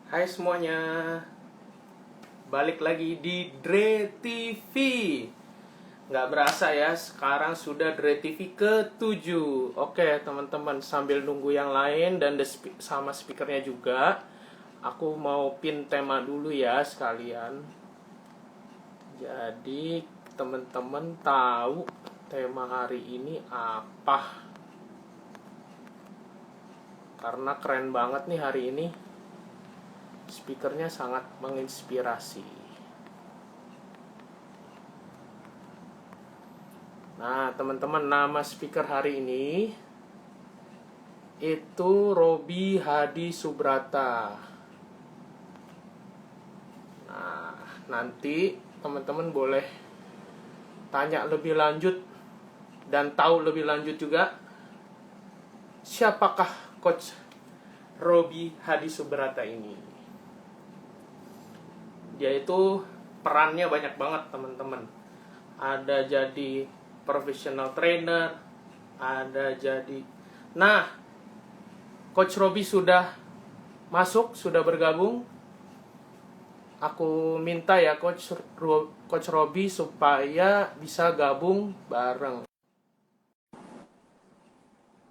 Hai semuanya, balik lagi di Dre TV. Nggak berasa ya, sekarang sudah Dre TV ke-7. Oke teman-teman, sambil nunggu yang lain dan sama speakernya juga, aku mau pin tema dulu ya sekalian. Jadi teman-teman tahu tema hari ini apa? Karena keren banget nih hari ini. Speakernya sangat menginspirasi. Nah, teman-teman, nama speaker hari ini itu Robi Hadi Subrata. Nah, nanti teman-teman boleh tanya lebih lanjut dan tahu lebih lanjut juga siapakah Coach Robi Hadi Subrata ini. Dia itu perannya banyak banget, teman-teman. Ada jadi professional trainer, ada jadi... Nah, Coach Robi sudah masuk, sudah bergabung. Aku minta ya Coach Robi supaya bisa gabung bareng.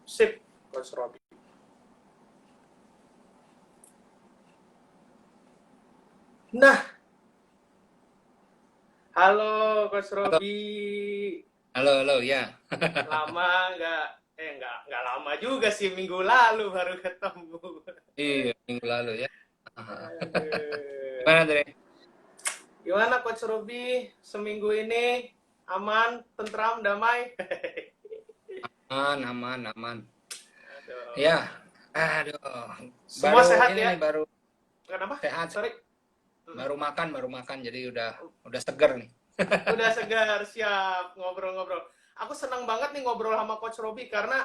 Sip, Coach Robi. Nah, halo Coach Halo, Robi. halo, ya. Lama nggak lama juga sih, minggu lalu baru ketemu. Iya, minggu lalu ya. Aduh. Gimana, Dre? Gimana Coach Robi seminggu ini? Aman, tentram, damai? Aman, aman, aman. Aduh. Ya, aduh. Semua Baru sehat ini ya? nih, baru Kenapa? sehat. Sorry. Mm-mm. Baru makan, jadi udah seger nih. Udah segar, siap ngobrol-ngobrol. Aku senang banget nih ngobrol sama Coach Robi karena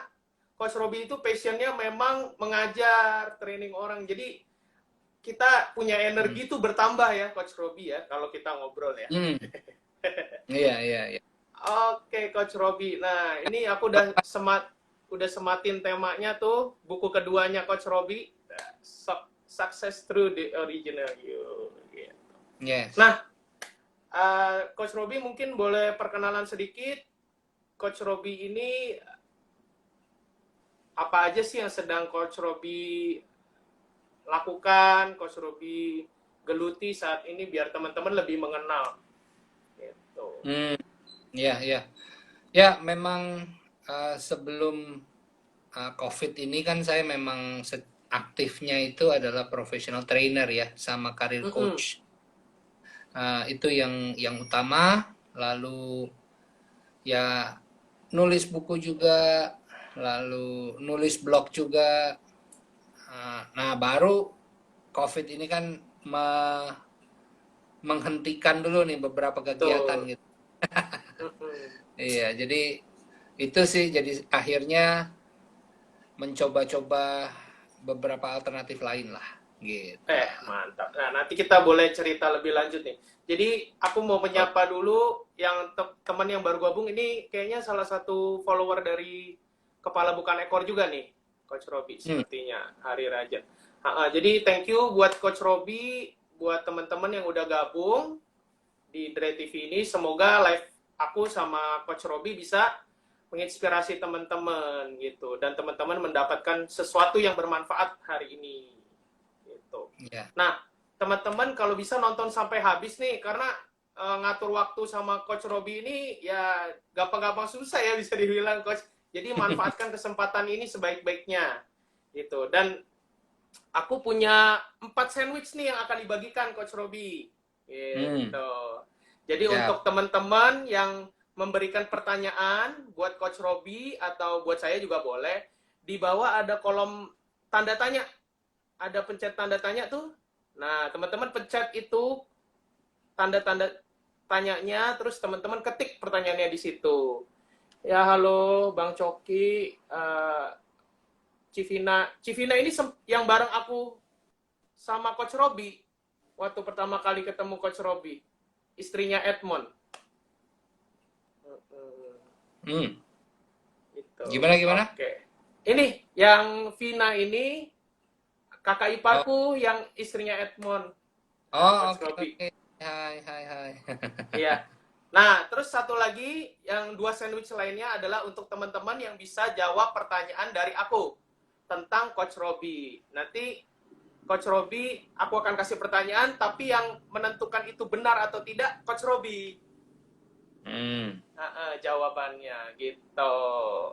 Coach Robi itu passionnya memang mengajar, training orang. Jadi kita punya Hmm. energi tuh bertambah ya Coach Robi ya kalau kita ngobrol ya. Hmm, iya, iya, iya. Oke Coach Robi. Nah ini aku udah sematin temanya tuh buku keduanya Coach Robi. Success Through the Original You. Gitu. Yes. Nah, Coach Robi mungkin boleh perkenalan sedikit. Coach Robi ini apa aja sih yang sedang Coach Robi lakukan, Coach Robi geluti saat ini biar teman-teman lebih mengenal. Gitu. Hmm, iya, iya. Ya, memang sebelum COVID ini kan saya memang aktifnya itu adalah professional trainer ya, sama career Mm-mm. coach. Itu yang utama. Lalu ya nulis buku juga, lalu nulis blog juga. Nah, baru COVID ini kan menghentikan dulu nih beberapa kegiatan Tuh. gitu. Mm-mm. Iya, jadi itu sih, jadi akhirnya mencoba-coba beberapa alternatif lain lah gitu. Mantap. Nah, nanti kita boleh cerita lebih lanjut nih. Jadi, aku mau Oh, menyapa dulu yang teman yang baru gabung ini kayaknya salah satu follower dari Kepala Bukan Ekor juga nih, Coach Robi hmm, sepertinya, Hari Raja. Jadi thank you buat Coach Robi, buat teman-teman yang udah gabung di Dre TV ini. Semoga live aku sama Coach Robi bisa menginspirasi teman-teman gitu dan teman-teman mendapatkan sesuatu yang bermanfaat hari ini gitu. ya. Nah, teman-teman kalau bisa nonton sampai habis nih karena ngatur waktu sama Coach Robi ini ya gampang-gampang susah ya bisa dibilang Coach. Jadi manfaatkan kesempatan ini sebaik-baiknya gitu. Dan aku punya 4 sandwich nih yang akan dibagikan Coach Robi. Hmm, Gitu. Jadi ya. untuk teman-teman yang memberikan pertanyaan buat Coach Robi atau buat saya juga boleh, di bawah ada kolom tanda tanya. Ada pencet tanda tanya tuh. Nah, teman-teman pencet itu tanda-tanda tanyanya, terus teman-teman ketik pertanyaannya di situ. Ya, halo Bang Coki, Civina. Civina ini yang bareng aku sama Coach Robi waktu pertama kali ketemu Coach Robi, istrinya Edmond. Hmm, Gitu. gimana gimana? Oke. Ini yang Vina ini kakak Oh, iparku yang istrinya Edmond, oh, Coach oke, Robi. oke. Hai, hai, hai. Iya. Nah, terus satu lagi yang 2 sandwich lainnya adalah untuk teman-teman yang bisa jawab pertanyaan dari aku tentang Coach Robi. Nanti Coach Robi, aku akan kasih pertanyaan, tapi yang menentukan itu benar atau tidak, Coach Robi. Hmm. Jawabannya gitu.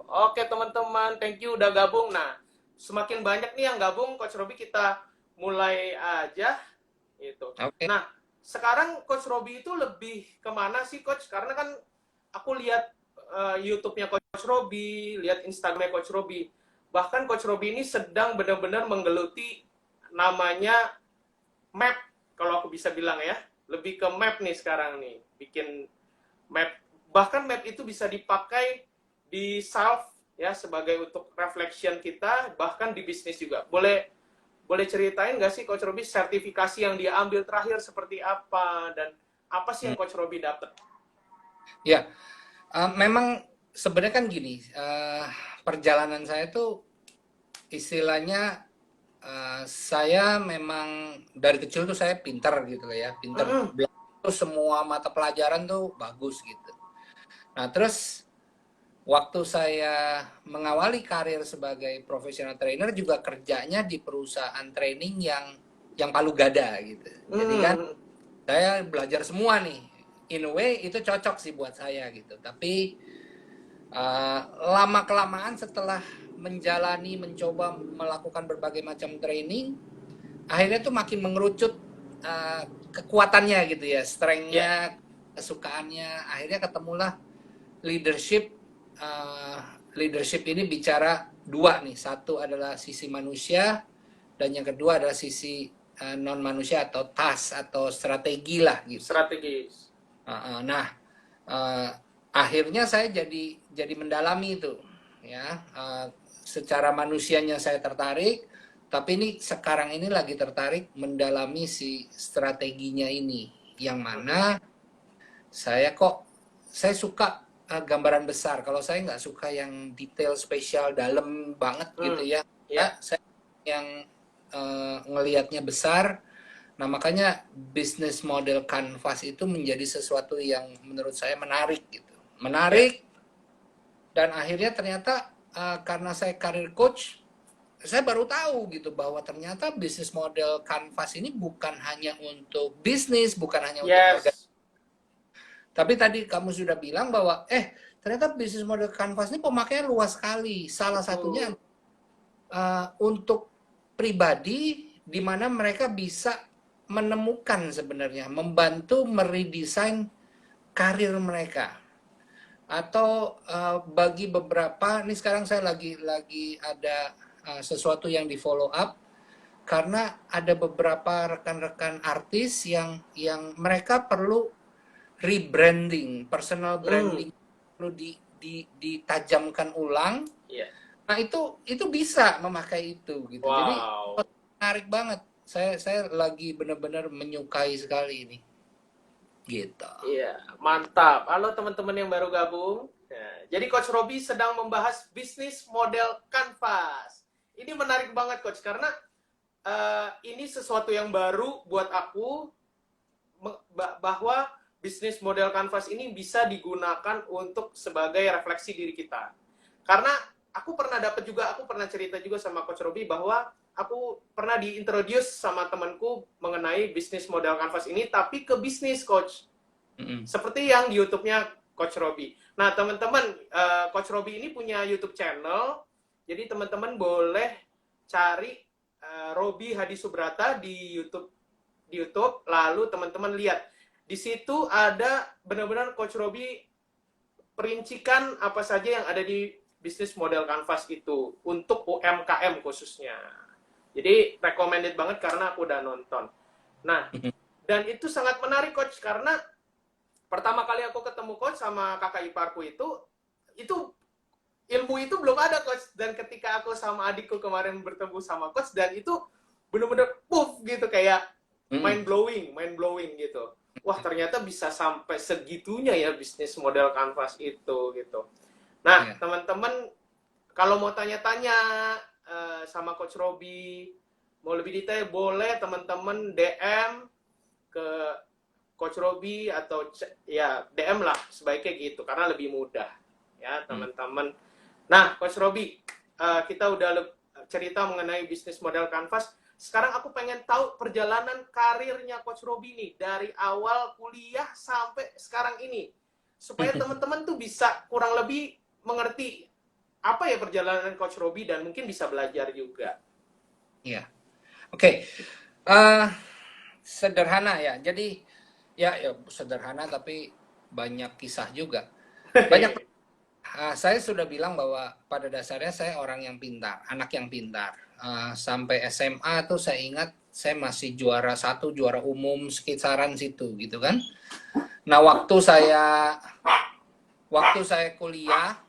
Oke teman-teman, thank you udah gabung. Nah, semakin banyak nih yang gabung, Coach Robi kita mulai aja gitu. Oke. Nah, sekarang Coach Robi itu lebih kemana sih Coach? Karena kan aku lihat YouTube-nya Coach Robi, lihat Instagram-nya Coach Robi. Bahkan Coach Robi ini sedang benar-benar menggeluti namanya map, kalau aku bisa bilang ya. Lebih ke map nih sekarang nih, bikin map. Bahkan map itu bisa dipakai di self ya sebagai untuk reflection kita, bahkan di bisnis juga. Boleh boleh ceritain nggak sih Coach Robi sertifikasi yang dia ambil terakhir seperti apa dan apa sih Hmm. yang Coach Robi dapat? Ya, memang sebenarnya kan gini, perjalanan saya tuh istilahnya saya memang dari kecil tuh saya pinter gitu ya, pinter tuh semua mata pelajaran tuh bagus gitu. Nah terus waktu saya mengawali karir sebagai professional trainer juga kerjanya di perusahaan training yang palu gada gitu. Jadi kan saya belajar semua nih. In a way itu cocok sih buat saya gitu. Tapi lama kelamaan setelah mencoba melakukan berbagai macam training, akhirnya tuh makin mengerucut kekuatannya gitu ya, Ya, strengthnya, kesukaannya. Akhirnya ketemulah leadership. Leadership ini bicara dua nih, satu adalah sisi manusia dan yang kedua adalah sisi non manusia atau task atau strategi lah gitu. strategis. Nah, uh, akhirnya saya jadi mendalami itu, ya. Secara manusianya saya tertarik, tapi ini sekarang ini lagi tertarik mendalami si strateginya ini, yang mana saya suka gambaran besar. Kalau saya nggak suka yang detail spesial dalam banget gitu ya. Ya, Saya yang ngelihatnya besar. Nah, makanya bisnis model Canvas itu menjadi sesuatu yang menurut saya menarik gitu. ya. Menarik, dan akhirnya ternyata karena saya karir coach, saya baru tahu gitu bahwa ternyata bisnis model Canvas ini bukan hanya untuk bisnis, bukan hanya untuk organisasi. Yes. Tapi tadi kamu sudah bilang bahwa ternyata bisnis model Canvas ini pemakaian luas sekali. Salah satunya Betul. untuk pribadi di mana mereka bisa menemukan sebenarnya, membantu meredesain karir mereka. Atau bagi beberapa, ini sekarang saya lagi ada sesuatu yang di follow up karena ada beberapa rekan-rekan artis yang mereka perlu rebranding, personal branding perlu ditajamkan ulang. Iya. Nah, itu bisa memakai itu gitu. Jadi Wow. menarik banget. Saya lagi benar-benar menyukai sekali ini. Gitu. Iya, mantap. Halo teman-teman yang baru gabung. Nah, jadi Coach Robi sedang membahas bisnis model Canvas. Ini menarik banget Coach karena ini sesuatu yang baru buat aku bahwa bisnis model Canvas ini bisa digunakan untuk sebagai refleksi diri kita. Karena aku pernah cerita juga sama Coach Robi bahwa aku pernah diintroduce sama temanku mengenai bisnis model Canvas ini, tapi ke bisnis Coach. Seperti yang di YouTube-nya Coach Robi. Nah, teman-teman, Coach Robi ini punya YouTube channel, jadi teman-teman boleh cari Robi Hadi Subrata di YouTube, lalu teman-teman lihat. Di situ ada benar-benar Coach Robi perincikan apa saja yang ada di bisnis model Canvas itu untuk UMKM khususnya. Jadi recommended banget karena aku udah nonton. Nah, dan itu sangat menarik Coach karena pertama kali aku ketemu Coach sama kakak iparku itu ilmu itu belum ada Coach, dan ketika aku sama adikku kemarin bertemu sama Coach dan itu bener-bener puff gitu, kayak mind blowing gitu. Wah, ternyata bisa sampai segitunya ya bisnis model Canvas itu gitu. Nah, teman-teman kalau mau tanya-tanya sama Coach Robi, mau lebih detail boleh teman-teman DM ke Coach Robi atau ya DM lah sebaiknya gitu karena lebih mudah ya teman-teman. Nah, Coach Robi, kita udah cerita mengenai bisnis model Canvas. Sekarang aku pengen tahu perjalanan karirnya Coach Robi nih dari awal kuliah sampai sekarang ini supaya teman-teman tuh bisa kurang lebih mengerti apa ya perjalanan Coach Robi dan mungkin bisa belajar juga. Iya. Oke. Eh, Sederhana ya. Jadi ya sederhana tapi banyak kisah juga. Banyak. Saya sudah bilang bahwa pada dasarnya saya orang yang pintar, anak yang pintar. Sampai SMA tuh saya ingat saya masih juara 1, juara umum sekitaran situ gitu kan. Nah, waktu saya kuliah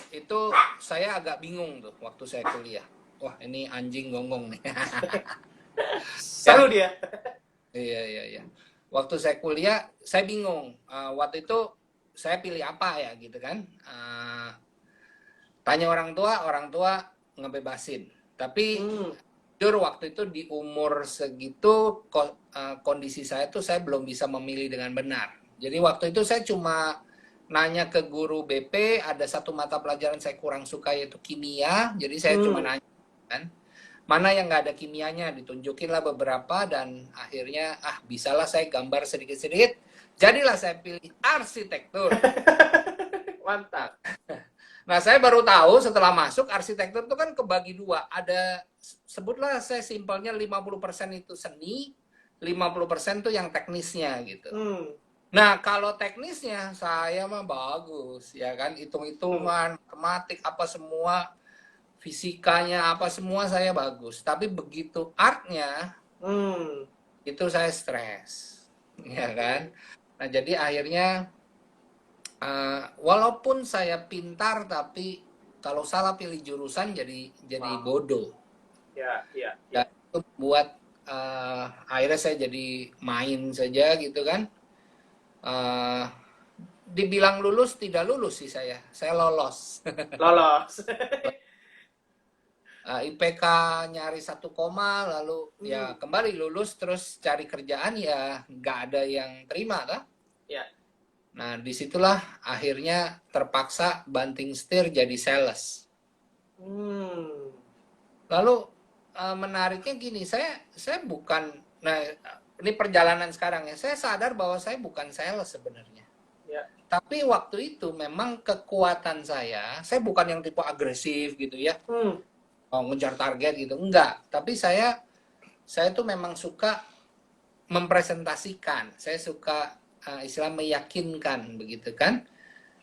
itu saya agak bingung tuh waktu saya kuliah. Wah, ini anjing gonggong nih. Selalu dia. Iya. Waktu saya kuliah, saya bingung. Waktu itu saya pilih apa ya gitu kan. Tanya orang tua ngebebasin. Tapi jujur waktu itu di umur segitu kondisi saya tuh saya belum bisa memilih dengan benar. Jadi waktu itu saya cuma nanya ke guru BP, ada satu mata pelajaran saya kurang suka yaitu kimia. Jadi saya cuma nanya kan. Mana yang nggak ada kimianya, ditunjukin lah beberapa dan akhirnya bisalah saya gambar sedikit-sedikit. Jadilah saya pilih arsitektur. Mantap. Nah, saya baru tahu setelah masuk arsitektur itu kan kebagi dua. Ada, sebutlah saya simpelnya 50% itu seni, 50% itu yang teknisnya gitu. Nah, kalau teknisnya saya mah bagus, ya kan, hitung-hitungan, matematik apa semua, fisikanya apa semua saya bagus. Tapi begitu artnya, itu saya stres, ya kan. Nah, jadi akhirnya walaupun saya pintar, tapi kalau salah pilih jurusan jadi bodoh. Ya. Dan itu buat akhirnya saya jadi main saja gitu kan. Dibilang lulus tidak lulus sih saya lolos. Lolos. IPK nyaris 1 koma, lalu ya kembali lulus terus cari kerjaan ya nggak ada yang terima kan? Ya. Nah disitulah akhirnya terpaksa banting setir jadi sales. Lalu menariknya gini, saya bukan, nah ini perjalanan sekarang ya, saya sadar bahwa saya bukan sales sebenarnya. Ya. Tapi waktu itu memang kekuatan saya bukan yang tipe agresif gitu ya. Ngejar target gitu, enggak. Tapi saya tuh memang suka mempresentasikan, saya suka istilah meyakinkan begitu kan,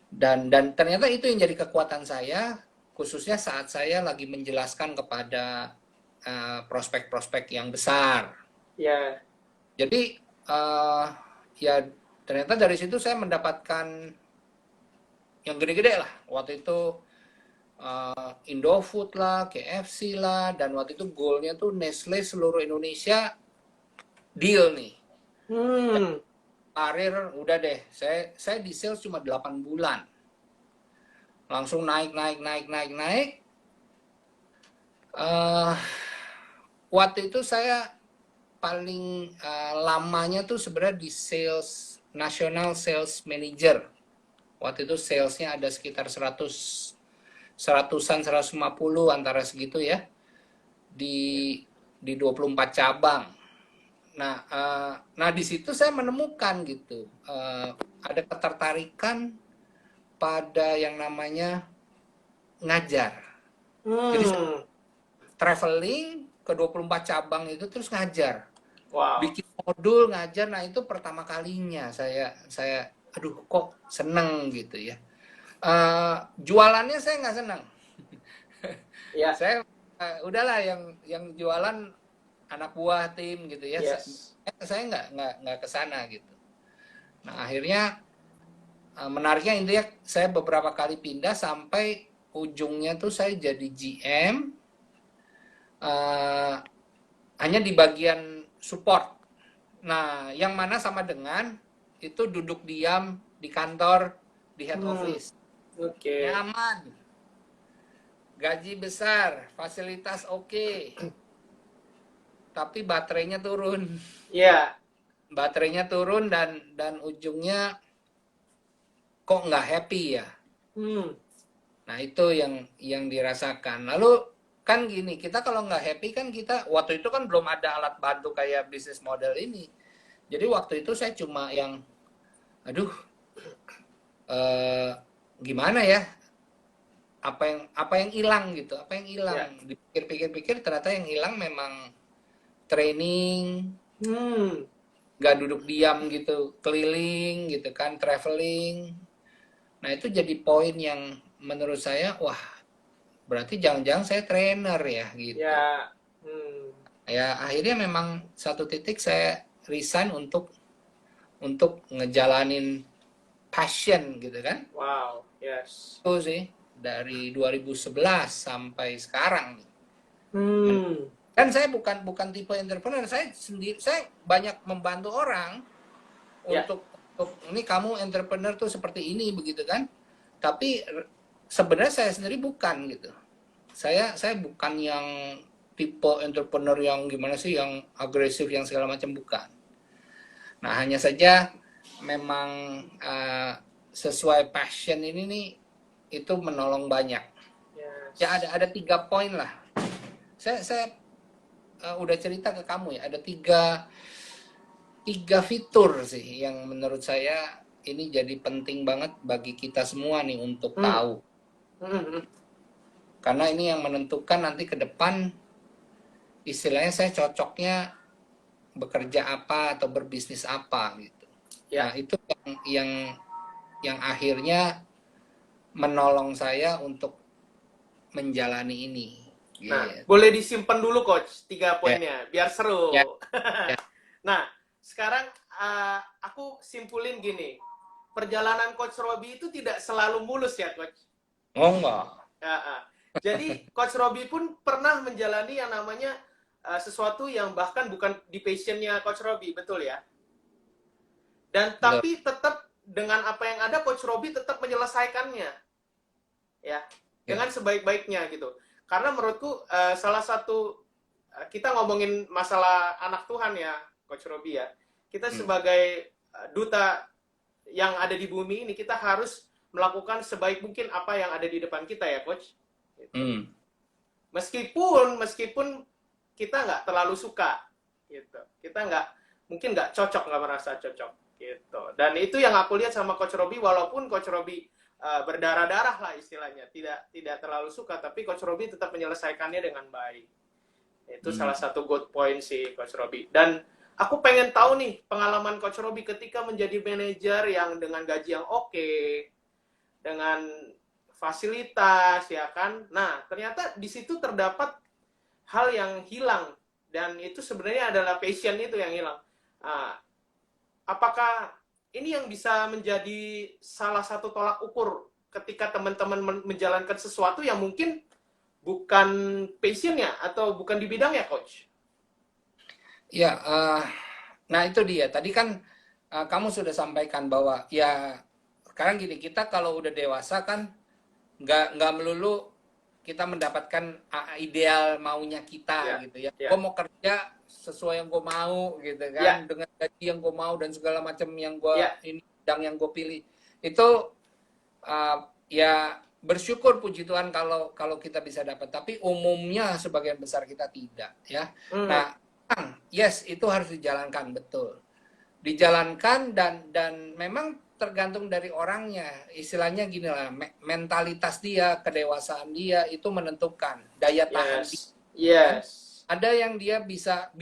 dan ternyata itu yang jadi kekuatan saya, khususnya saat saya lagi menjelaskan kepada prospek-prospek yang besar. Ya. Jadi ya ternyata dari situ saya mendapatkan yang gede-gede lah. Waktu itu Indofood lah, KFC lah, dan waktu itu goalnya tuh Nestle seluruh Indonesia deal nih. Karir udah deh, saya di sales cuma 8 bulan. Langsung naik. Waktu itu saya paling lamanya tuh sebenarnya di sales, national sales manager. Waktu itu salesnya ada sekitar 100-an, 150 antara segitu ya, di 24 cabang. Nah di situ saya menemukan gitu, ada ketertarikan pada yang namanya ngajar. Jadi traveling ke 24 cabang itu terus ngajar. Wow. Bikin modul ngajar, nah itu pertama kalinya saya aduh kok seneng gitu ya. Jualannya saya nggak senang. Ya. Saya udahlah yang jualan anak buah tim gitu ya. Yes. Saya nggak kesana gitu. Nah akhirnya menariknya intinya saya beberapa kali pindah sampai ujungnya tuh saya jadi GM hanya di bagian support. Nah yang mana sama dengan itu duduk diam di kantor di head office. Oke. Nyaman, gaji besar, fasilitas oke. tapi baterainya turun. Iya. Baterainya turun dan ujungnya kok nggak happy ya. Hmm. Nah, itu yang dirasakan. Lalu kan gini, kita kalau nggak happy kan kita waktu itu kan belum ada alat bantu kayak bisnis model ini. Jadi waktu itu saya cuma yang aduh eh, gimana ya? Apa yang hilang gitu? Apa yang hilang? Ya. Dipikir-pikir ternyata yang hilang memang training, Hmm. nggak duduk diam gitu, keliling gitu kan, traveling. Nah, itu jadi poin yang menurut saya, wah, berarti jangan-jangan saya trainer ya gitu. Ya. Hmm. Ya, akhirnya memang satu titik saya resign untuk ngejalanin passion gitu kan. Wow. Yes. Itu sih dari 2011 sampai sekarang nih. Hmm. Dan saya bukan tipe entrepreneur, saya banyak membantu orang Ya. untuk ini kamu entrepreneur tuh seperti ini begitu kan. Tapi sebenarnya saya sendiri bukan gitu. Saya bukan yang tipe entrepreneur yang gimana sih, yang agresif, yang segala macam, bukan. Nah, hanya saja memang sesuai passion ini nih, itu menolong banyak. Yes. Ya ada 3 poin lah. Saya udah cerita ke kamu ya, ada tiga fitur sih yang menurut saya ini jadi penting banget bagi kita semua nih untuk Hmm. tahu. Hmm. Karena ini yang menentukan nanti ke depan istilahnya saya cocoknya bekerja apa atau berbisnis apa gitu. Ya. Nah, itu yang akhirnya menolong saya untuk menjalani ini. Nah, Gitu. boleh disimpan dulu coach 3 Ya, poinnya biar ya, seru. ya. Nah, sekarang aku simpulin gini. Perjalanan coach Robi itu tidak selalu mulus ya coach. Oh enggak. Ya, jadi coach Robi pun pernah menjalani yang namanya sesuatu yang bahkan bukan di passionnya coach Robi, betul ya? Dan Betul. tapi tetap dengan apa yang ada coach Robi tetap menyelesaikannya, ya, Ya. dengan sebaik-baiknya gitu. Karena menurutku salah satu kita ngomongin masalah anak Tuhan ya, coach Robi ya. Kita sebagai duta yang ada di bumi ini, kita harus melakukan sebaik mungkin apa yang ada di depan kita ya, coach. Gitu. Meskipun kita nggak terlalu suka, gitu. Kita mungkin nggak cocok, nggak merasa cocok, gitu. Dan itu yang aku lihat sama coach Robi, walaupun coach Robi berdarah-darah lah istilahnya, tidak terlalu suka, tapi coach Robi tetap menyelesaikannya dengan baik. Itu salah satu good point sih coach Robi. Dan aku pengen tahu nih pengalaman coach Robi ketika menjadi manajer yang dengan gaji yang oke, dengan fasilitas ya kan. Nah, ternyata di situ terdapat hal yang hilang dan itu sebenarnya adalah passion itu yang hilang. Apakah ini yang bisa menjadi salah satu tolak ukur ketika teman-teman menjalankan sesuatu yang mungkin bukan passionnya atau bukan di bidangnya, coach? Ya, nah itu dia. Tadi kan kamu sudah sampaikan bahwa ya sekarang gini, kita kalau udah dewasa kan nggak melulu kita mendapatkan ideal maunya kita gitu ya. Gue mau kerja sesuai yang gue mau gitu kan, dengan gaji yang gue mau dan segala macam yang gue ini bidang yang gue pilih. Itu ya bersyukur puji Tuhan kalau kita bisa dapat, tapi umumnya sebagian besar kita tidak ya. Nah, yes, itu harus dijalankan, betul. Dijalankan dan memang tergantung dari orangnya. Istilahnya gini lah, mentalitas dia, kedewasaan dia itu menentukan daya tahan dia. Yes. Ada yang dia bisa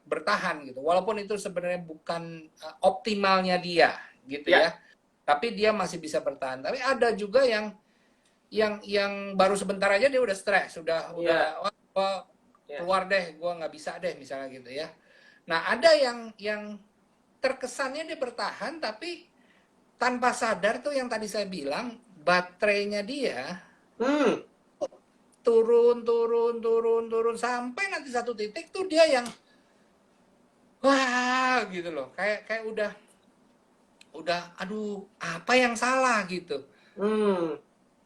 bertahan gitu, walaupun itu sebenarnya bukan optimalnya dia gitu ya. Tapi dia masih bisa bertahan. Tapi ada juga yang baru sebentar aja dia udah stres, udah keluar deh, gue nggak bisa deh misalnya gitu ya. Nah, ada yang terkesannya dia bertahan, tapi tanpa sadar tuh yang tadi saya bilang, baterainya dia turun sampai nanti satu titik tuh dia yang wah gitu loh, kayak udah aduh apa yang salah gitu.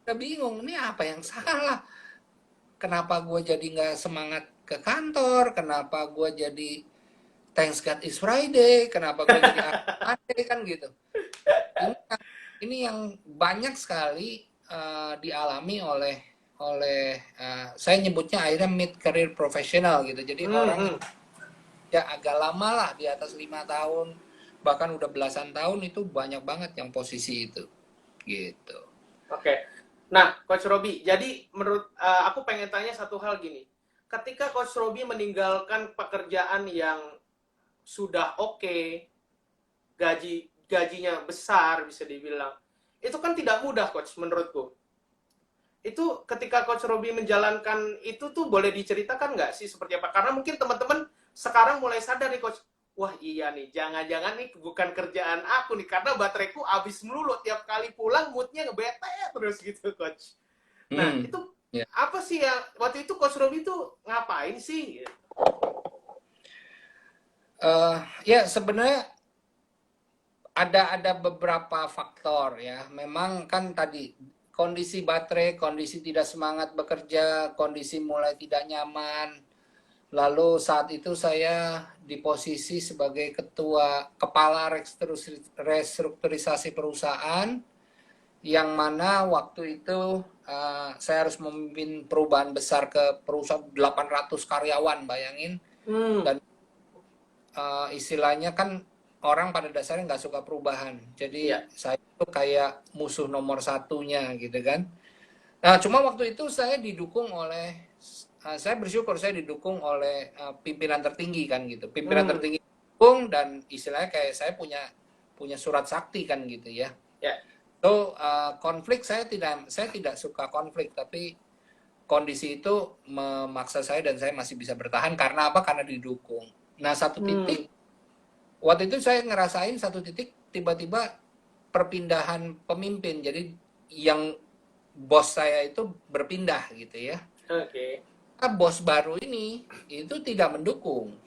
Udah bingung, ini apa yang salah? Kenapa gue jadi nggak semangat ke kantor, kenapa gue jadi Thanks God is Friday, kenapa gue jadi Monday kan gitu. Ini yang banyak sekali dialami oleh saya nyebutnya akhirnya mid career professional gitu. Jadi orang ya agak lama lah di atas 5 tahun, bahkan udah belasan tahun itu banyak banget yang posisi itu gitu. Oke. Nah, Coach Robi, jadi menurut aku pengen tanya satu hal gini. Ketika Coach Robi meninggalkan pekerjaan yang sudah oke, gajinya besar bisa dibilang, itu kan tidak mudah, Coach, menurutku. Itu ketika Coach Robi menjalankan itu tuh boleh diceritakan nggak sih seperti apa? Karena mungkin teman-teman sekarang mulai sadar nih, Coach. Wah iya nih, jangan-jangan nih bukan kerjaan aku nih, karena bateraiku habis melulu, tiap kali pulang moodnya ngebete terus gitu, Coach. Nah, itu Ya. apa sih yang waktu itu Coach Robi tuh ngapain sih? Ya sebenarnya ada beberapa faktor ya. Memang kan tadi kondisi baterai, kondisi tidak semangat bekerja, kondisi mulai tidak nyaman. Lalu saat itu saya di posisi sebagai kepala restrukturisasi perusahaan, yang mana waktu itu saya harus memimpin perubahan besar ke perusahaan 800 karyawan, bayangin. Dan istilahnya kan orang pada dasarnya nggak suka perubahan. Jadi saya itu kayak musuh nomor satunya gitu kan. Nah, cuma waktu itu saya didukung oleh saya bersyukur saya didukung oleh pimpinan tertinggi kan gitu. Pimpinan tertinggi dukung dan istilahnya kayak saya punya surat sakti kan gitu ya. So konflik saya tidak suka konflik, tapi kondisi itu memaksa saya dan saya masih bisa bertahan karena apa? Karena didukung. Nah, satu titik waktu itu saya ngerasain satu titik tiba-tiba perpindahan pemimpin. Jadi yang bos saya itu berpindah gitu ya. Oke. Nah, bos baru ini itu tidak mendukung.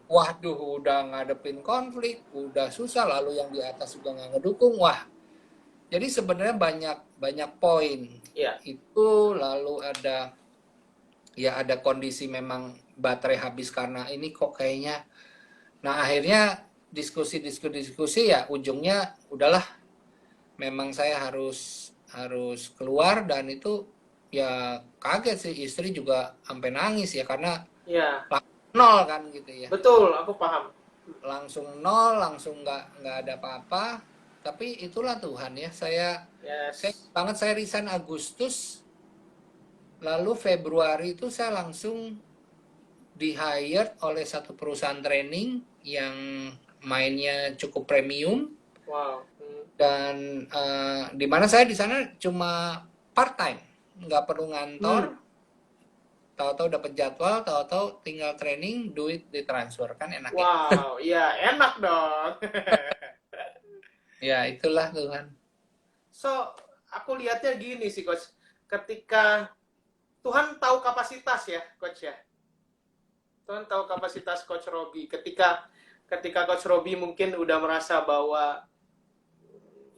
Waduh, udah ngadepin konflik, udah susah, lalu yang di atas juga nggak ngedukung. Wah, jadi sebenarnya banyak poin. Itu lalu ada kondisi memang baterai habis karena ini kok kayaknya. Nah, akhirnya diskusi ya ujungnya udahlah, memang saya harus keluar, dan itu ya kaget sih, istri juga sampai nangis ya karena nol kan gitu ya. Betul, aku paham. Langsung nol, langsung nggak ada apa-apa. Tapi itulah Tuhan ya, saya banget saya resign Agustus, lalu Februari itu saya langsung di-hire oleh satu perusahaan training yang mainnya cukup premium. Wow. Dan di mana saya di sana cuma part time, nggak perlu ngantor. Tahu-tahu dapat jadwal, tahu-tahu tinggal training, duit ditransfer, kan enak. Wow, iya enak dong. Ya itulah Tuhan. So aku lihatnya gini sih, Coach. Ketika Tuhan tahu kapasitas ya, Coach ya. Tuhan tahu kapasitas Coach Robi. Ketika Coach Robi mungkin udah merasa bahwa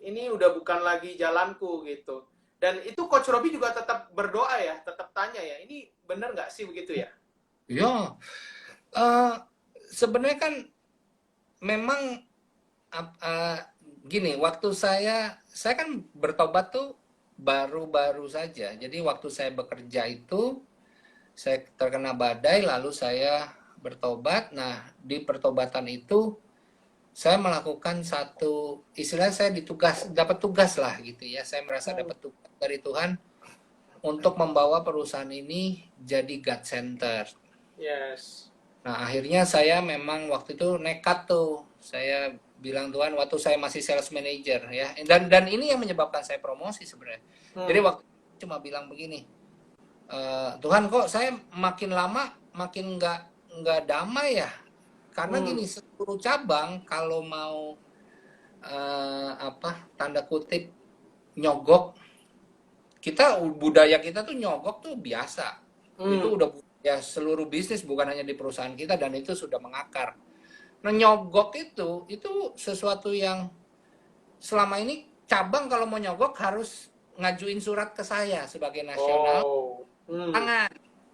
ini udah bukan lagi jalanku gitu. Dan itu Coach Robi juga tetap berdoa ya, tetap tanya ya, ini benar nggak sih begitu ya? Ya, sebenarnya kan memang gini, waktu saya kan bertobat tuh baru-baru saja. Jadi waktu saya bekerja itu, saya terkena badai, lalu saya bertobat. Nah, di pertobatan itu saya melakukan satu, istilahnya saya dapat tugas lah gitu ya. Saya merasa dapat tugas dari Tuhan untuk membawa perusahaan ini jadi God Center. Yes. Nah, akhirnya saya memang waktu itu nekat tuh. Saya bilang, Tuhan, waktu saya masih sales manager ya. Dan ini yang menyebabkan saya promosi sebenarnya. Jadi waktu itu cuma bilang begini, Tuhan, kok saya makin lama makin nggak damai ya? Karena gini, seluruh cabang kalau mau tanda kutip nyogok, budaya kita tuh nyogok tuh biasa. Itu udah ya seluruh bisnis, bukan hanya di perusahaan kita, dan itu sudah mengakar. Nah, nyogok itu sesuatu yang selama ini cabang kalau mau nyogok harus ngajuin surat ke saya sebagai nasional. Jangan.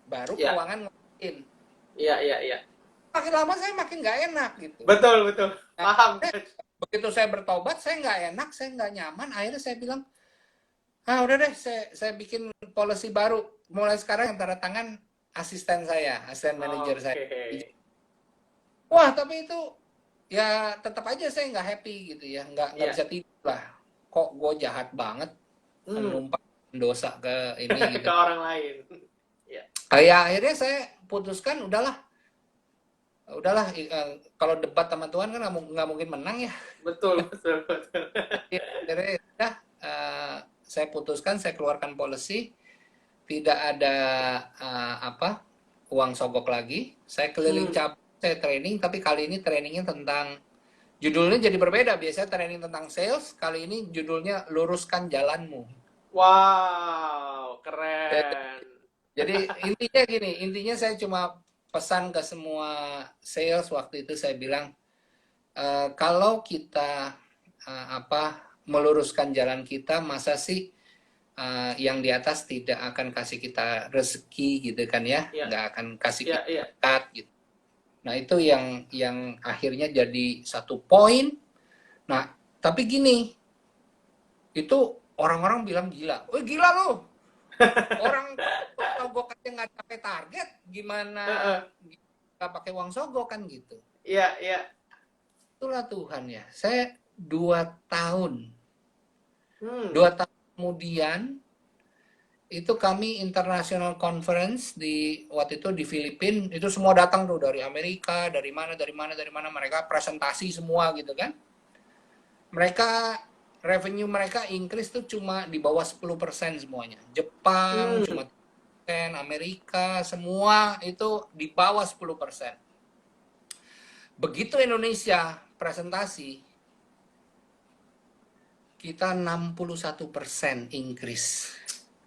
baru Ya, keuangan ngomongin. iya. Makin lama saya makin nggak enak gitu. Betul. Nah, Paham, Coach. begitu saya bertobat, saya nggak enak, saya nggak nyaman. Akhirnya saya bilang, udah deh, saya bikin policy baru. Mulai sekarang yang tanda tangan asisten saya, asisten manajer saya. Oke. Wah, tapi itu ya tetap aja saya nggak happy gitu ya, nggak Iya. bisa tidur lah. Kok gue jahat banget menumpang dosa ke ini gitu. Ke orang lain. Iya. Kayak akhirnya saya putuskan udahlah, kalau debat sama Tuhan kan nggak mungkin menang ya. Betul. Akhirnya udah, saya putuskan, saya keluarkan policy, tidak ada uang sogok lagi. Saya keliling cabang, saya training, tapi kali ini trainingnya tentang, judulnya jadi berbeda. Biasanya training tentang sales, kali ini judulnya luruskan jalanmu. Wow, keren. Jadi intinya saya cuma pesan ke semua sales waktu itu, saya bilang, kalau kita meluruskan jalan kita, masa sih yang di atas tidak akan kasih kita rezeki gitu kan ya, nggak akan kasih kita berkat gitu. Nah itu yang akhirnya jadi satu poin. Nah tapi gini, itu orang-orang bilang gila, gila loh, orang sogok aja nggak capai target, gimana nggak pakai uang sogok kan gitu. Iya. Itulah Tuhan ya. Saya 2 tahun kemudian itu kami international conference waktu itu di Filipina, itu semua datang tuh dari Amerika, dari mana mereka presentasi semua gitu kan. Revenue mereka increase tuh cuma di bawah 10% semuanya. Jepang cuma 10%, Amerika semua itu di bawah 10%. Begitu Indonesia presentasi, kita 61% increase.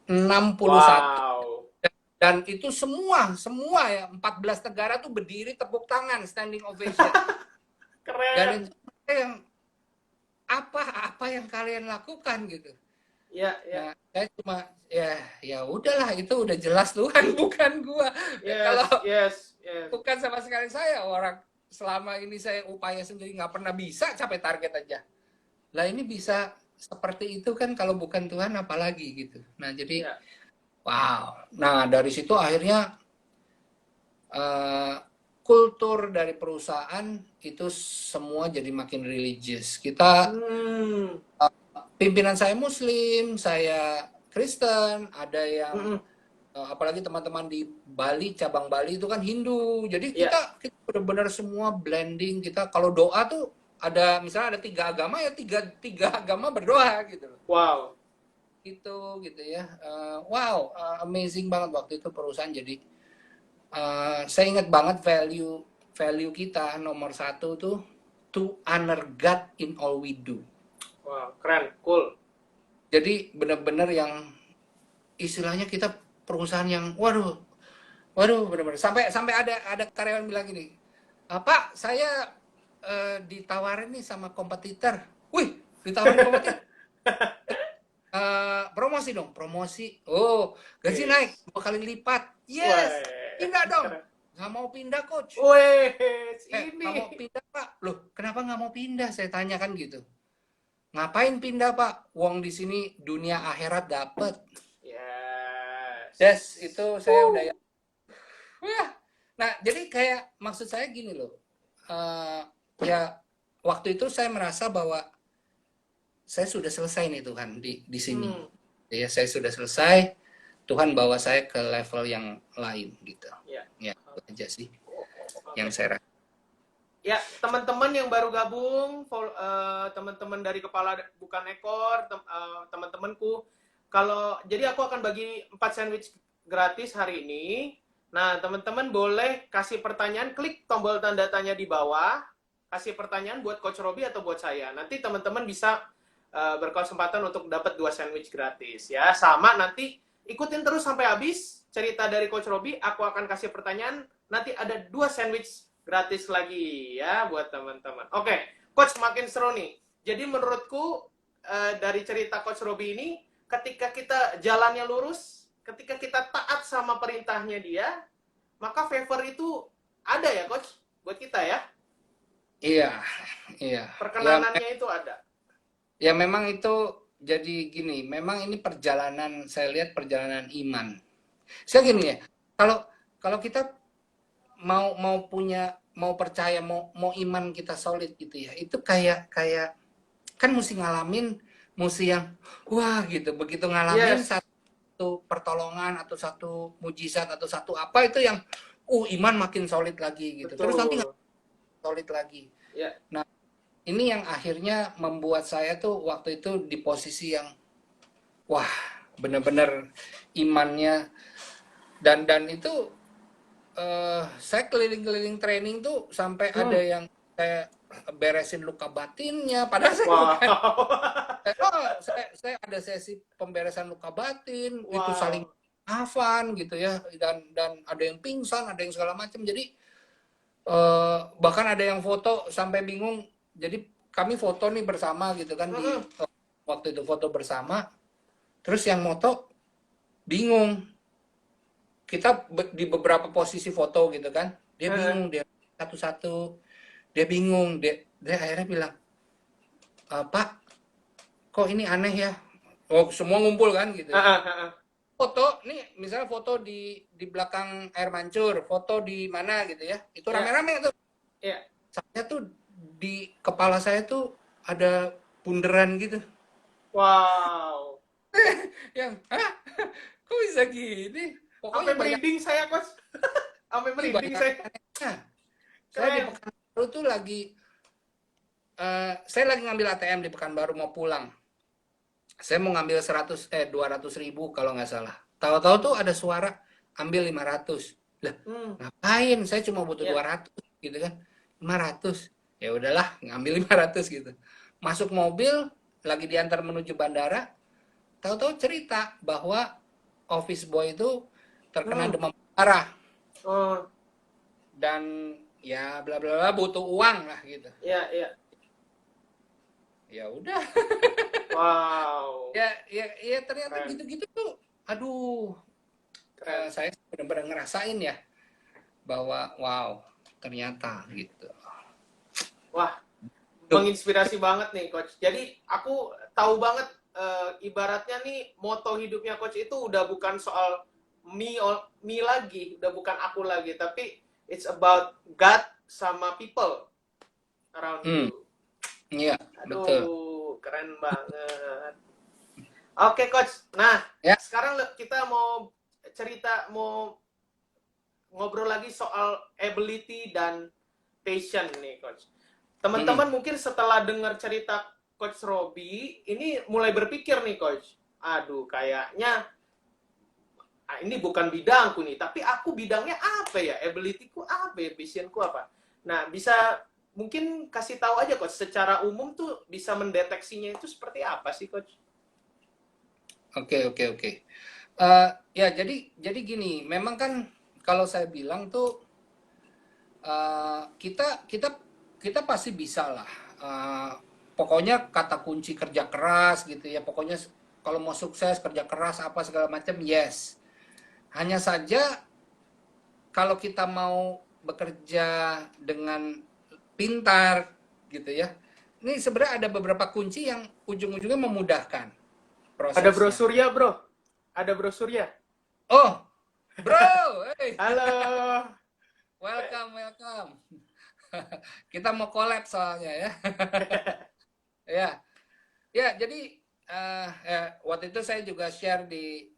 61. Wow. Dan itu semua ya, 14 negara tuh berdiri tepuk tangan, standing ovation. Keren. Dan itu yang apa yang kalian lakukan gitu. Iya. Nah, saya cuma ya udahlah, itu udah jelas Tuhan, bukan gua. Yes. Bukan sama sekali saya, orang selama ini saya upaya sendiri nggak pernah bisa capai target aja. Lah ini bisa seperti itu kan, kalau bukan Tuhan apalagi gitu. Nah jadi wow. Nah dari situ akhirnya kultur dari perusahaan itu semua jadi makin religius. Kita pimpinan saya Muslim, saya Kristen, ada yang apalagi teman-teman di Bali, cabang Bali itu kan Hindu. Jadi kita benar-benar semua blending. Kita kalau doa tuh ada, misalnya ada 3 agama ya tiga agama berdoa gitu. Wow. Gitu ya. Wow, amazing banget waktu itu perusahaan. Jadi saya ingat banget value kita nomor 1 tuh to honor God in all we do. Wow, keren, cool. Jadi benar-benar yang istilahnya kita perusahaan yang waduh benar-benar sampai ada karyawan bilang gini, Pak saya ditawarin nih sama kompetitor. Wih, ditawarin kompetitor. Promosi dong, promosi. Oh, gaji naik 2 kali lipat. Yes, pindah dong. Nggak mau pindah, coach. Nggak mau pindah, Pak. Loh, kenapa nggak mau pindah? Saya tanya kan gitu. Ngapain pindah, Pak? Uang di sini dunia akhirat dapat. Yes, itu saya udah ya. Wah. Nah, jadi kayak maksud saya gini loh. Ya waktu itu saya merasa bahwa saya sudah selesai nih Tuhan di sini. Ya, saya sudah selesai. Tuhan bawa saya ke level yang lain gitu. Ya, itu aja sih yang saya rasa. Ya, teman-teman yang baru gabung, teman-teman dari Kepala Bukan Ekor, teman-temanku, jadi aku akan bagi 4 sandwich gratis hari ini. Nah, teman-teman boleh kasih pertanyaan, klik tombol tanda tanya di bawah, kasih pertanyaan buat Coach Robi atau buat saya. Nanti teman-teman bisa berkesempatan untuk dapat 2 sandwich gratis ya. Sama, nanti ikutin terus sampai habis cerita dari Coach Robi. Aku akan kasih pertanyaan, nanti ada 2 sandwich gratis lagi ya buat teman-teman. Oke, Coach, makin seru nih. Jadi menurutku dari cerita Coach Robi ini, ketika kita jalannya lurus, ketika kita taat sama perintahnya dia, maka favor itu ada ya coach buat kita ya. Iya, iya. Perkenanannya itu ada. Ya memang itu jadi gini, memang ini perjalanan, saya lihat perjalanan iman. Saya gini ya, kalau kalau kita mau percaya, mau iman kita solid gitu ya, itu kayak kayak kan mesti ngalamin, mesti yang wah gitu, begitu ngalamin Yes. satu pertolongan atau satu mujizat atau satu apa itu yang iman makin solid lagi gitu. Terus nanti Betul. solid lagi. Ya. Nah, ini yang akhirnya membuat saya tuh waktu itu di posisi yang wah, benar-benar imannya dan itu saya keliling-keliling training tuh sampai ada yang saya beresin luka batinnya padahal saya bukan. Wow. Saya ada sesi pemberesan luka batin, itu saling Wow. maafan gitu ya, dan ada yang pingsan, ada yang segala macam. Jadi bahkan ada yang foto sampai bingung. Jadi kami foto nih bersama gitu kan di waktu itu foto bersama. Terus yang moto bingung. Kita di beberapa posisi foto gitu kan. Dia bingung, dia satu-satu. Dia bingung, dia akhirnya bilang, "Pak, kok ini aneh ya?" Oh, semua ngumpul kan gitu ya. Foto nih, misalnya foto di belakang air mancur, foto di mana gitu ya. Itu rame-rame tuh. Iya. Saya tuh di kepala saya tuh ada bunderan gitu. Wow. Yang, hah? Kok bisa gini? Sampai Pokoknya banyak merinding saya coach. Sampai merinding banyak saya. anehnya. Saya di Pekanbaru tuh lagi saya lagi ngambil ATM di Pekanbaru mau pulang. Saya mau ngambil 200.000 kalau nggak salah. Tahu-tahu tuh ada suara ambil 500. Lah, ngapain? Saya cuma butuh 200 gitu kan. 500. Ya udahlah, ngambil 500 gitu. Masuk mobil, lagi diantar menuju bandara, tahu-tahu cerita bahwa office boy itu terkena demam parah. Dan ya bla bla bla butuh uang lah gitu. Iya, iya. Ya udah. Wow. Ya ternyata gitu-gitu tuh. Aduh. Saya benar-benar ngerasain ya bahwa wow, ternyata gitu. Wah, menginspirasi banget nih coach. Jadi aku tahu banget ibaratnya nih moto hidupnya coach itu udah bukan soal me lagi, udah bukan aku lagi, tapi it's about God sama people around you. Iya, Aduh, betul. keren banget. Oke coach. Nah, sekarang kita mau ngobrol lagi soal ability dan passion nih coach. Teman-teman mungkin setelah dengar cerita Coach Robby, ini mulai berpikir nih Coach, aduh kayaknya ini bukan bidangku nih, tapi aku bidangnya apa ya, ability-ku apa ya, passion-ku apa. Nah, bisa mungkin kasih tahu aja Coach, secara umum tuh bisa mendeteksinya itu seperti apa sih Coach? Oke. Ya jadi gini, memang kan kalau saya bilang tuh kita pasti bisa lah. Pokoknya kata kunci kerja keras gitu ya. Pokoknya kalau mau sukses kerja keras apa segala macam yes. Hanya saja kalau kita mau bekerja dengan pintar gitu ya. Ini sebenarnya ada beberapa kunci yang ujung-ujungnya memudahkan prosesnya. Ada brosurnya, Bro. Ada brosurnya. Oh, bro. Hey. Halo. Welcome. Kita mau collab soalnya ya. Ya, jadi waktu itu saya juga share di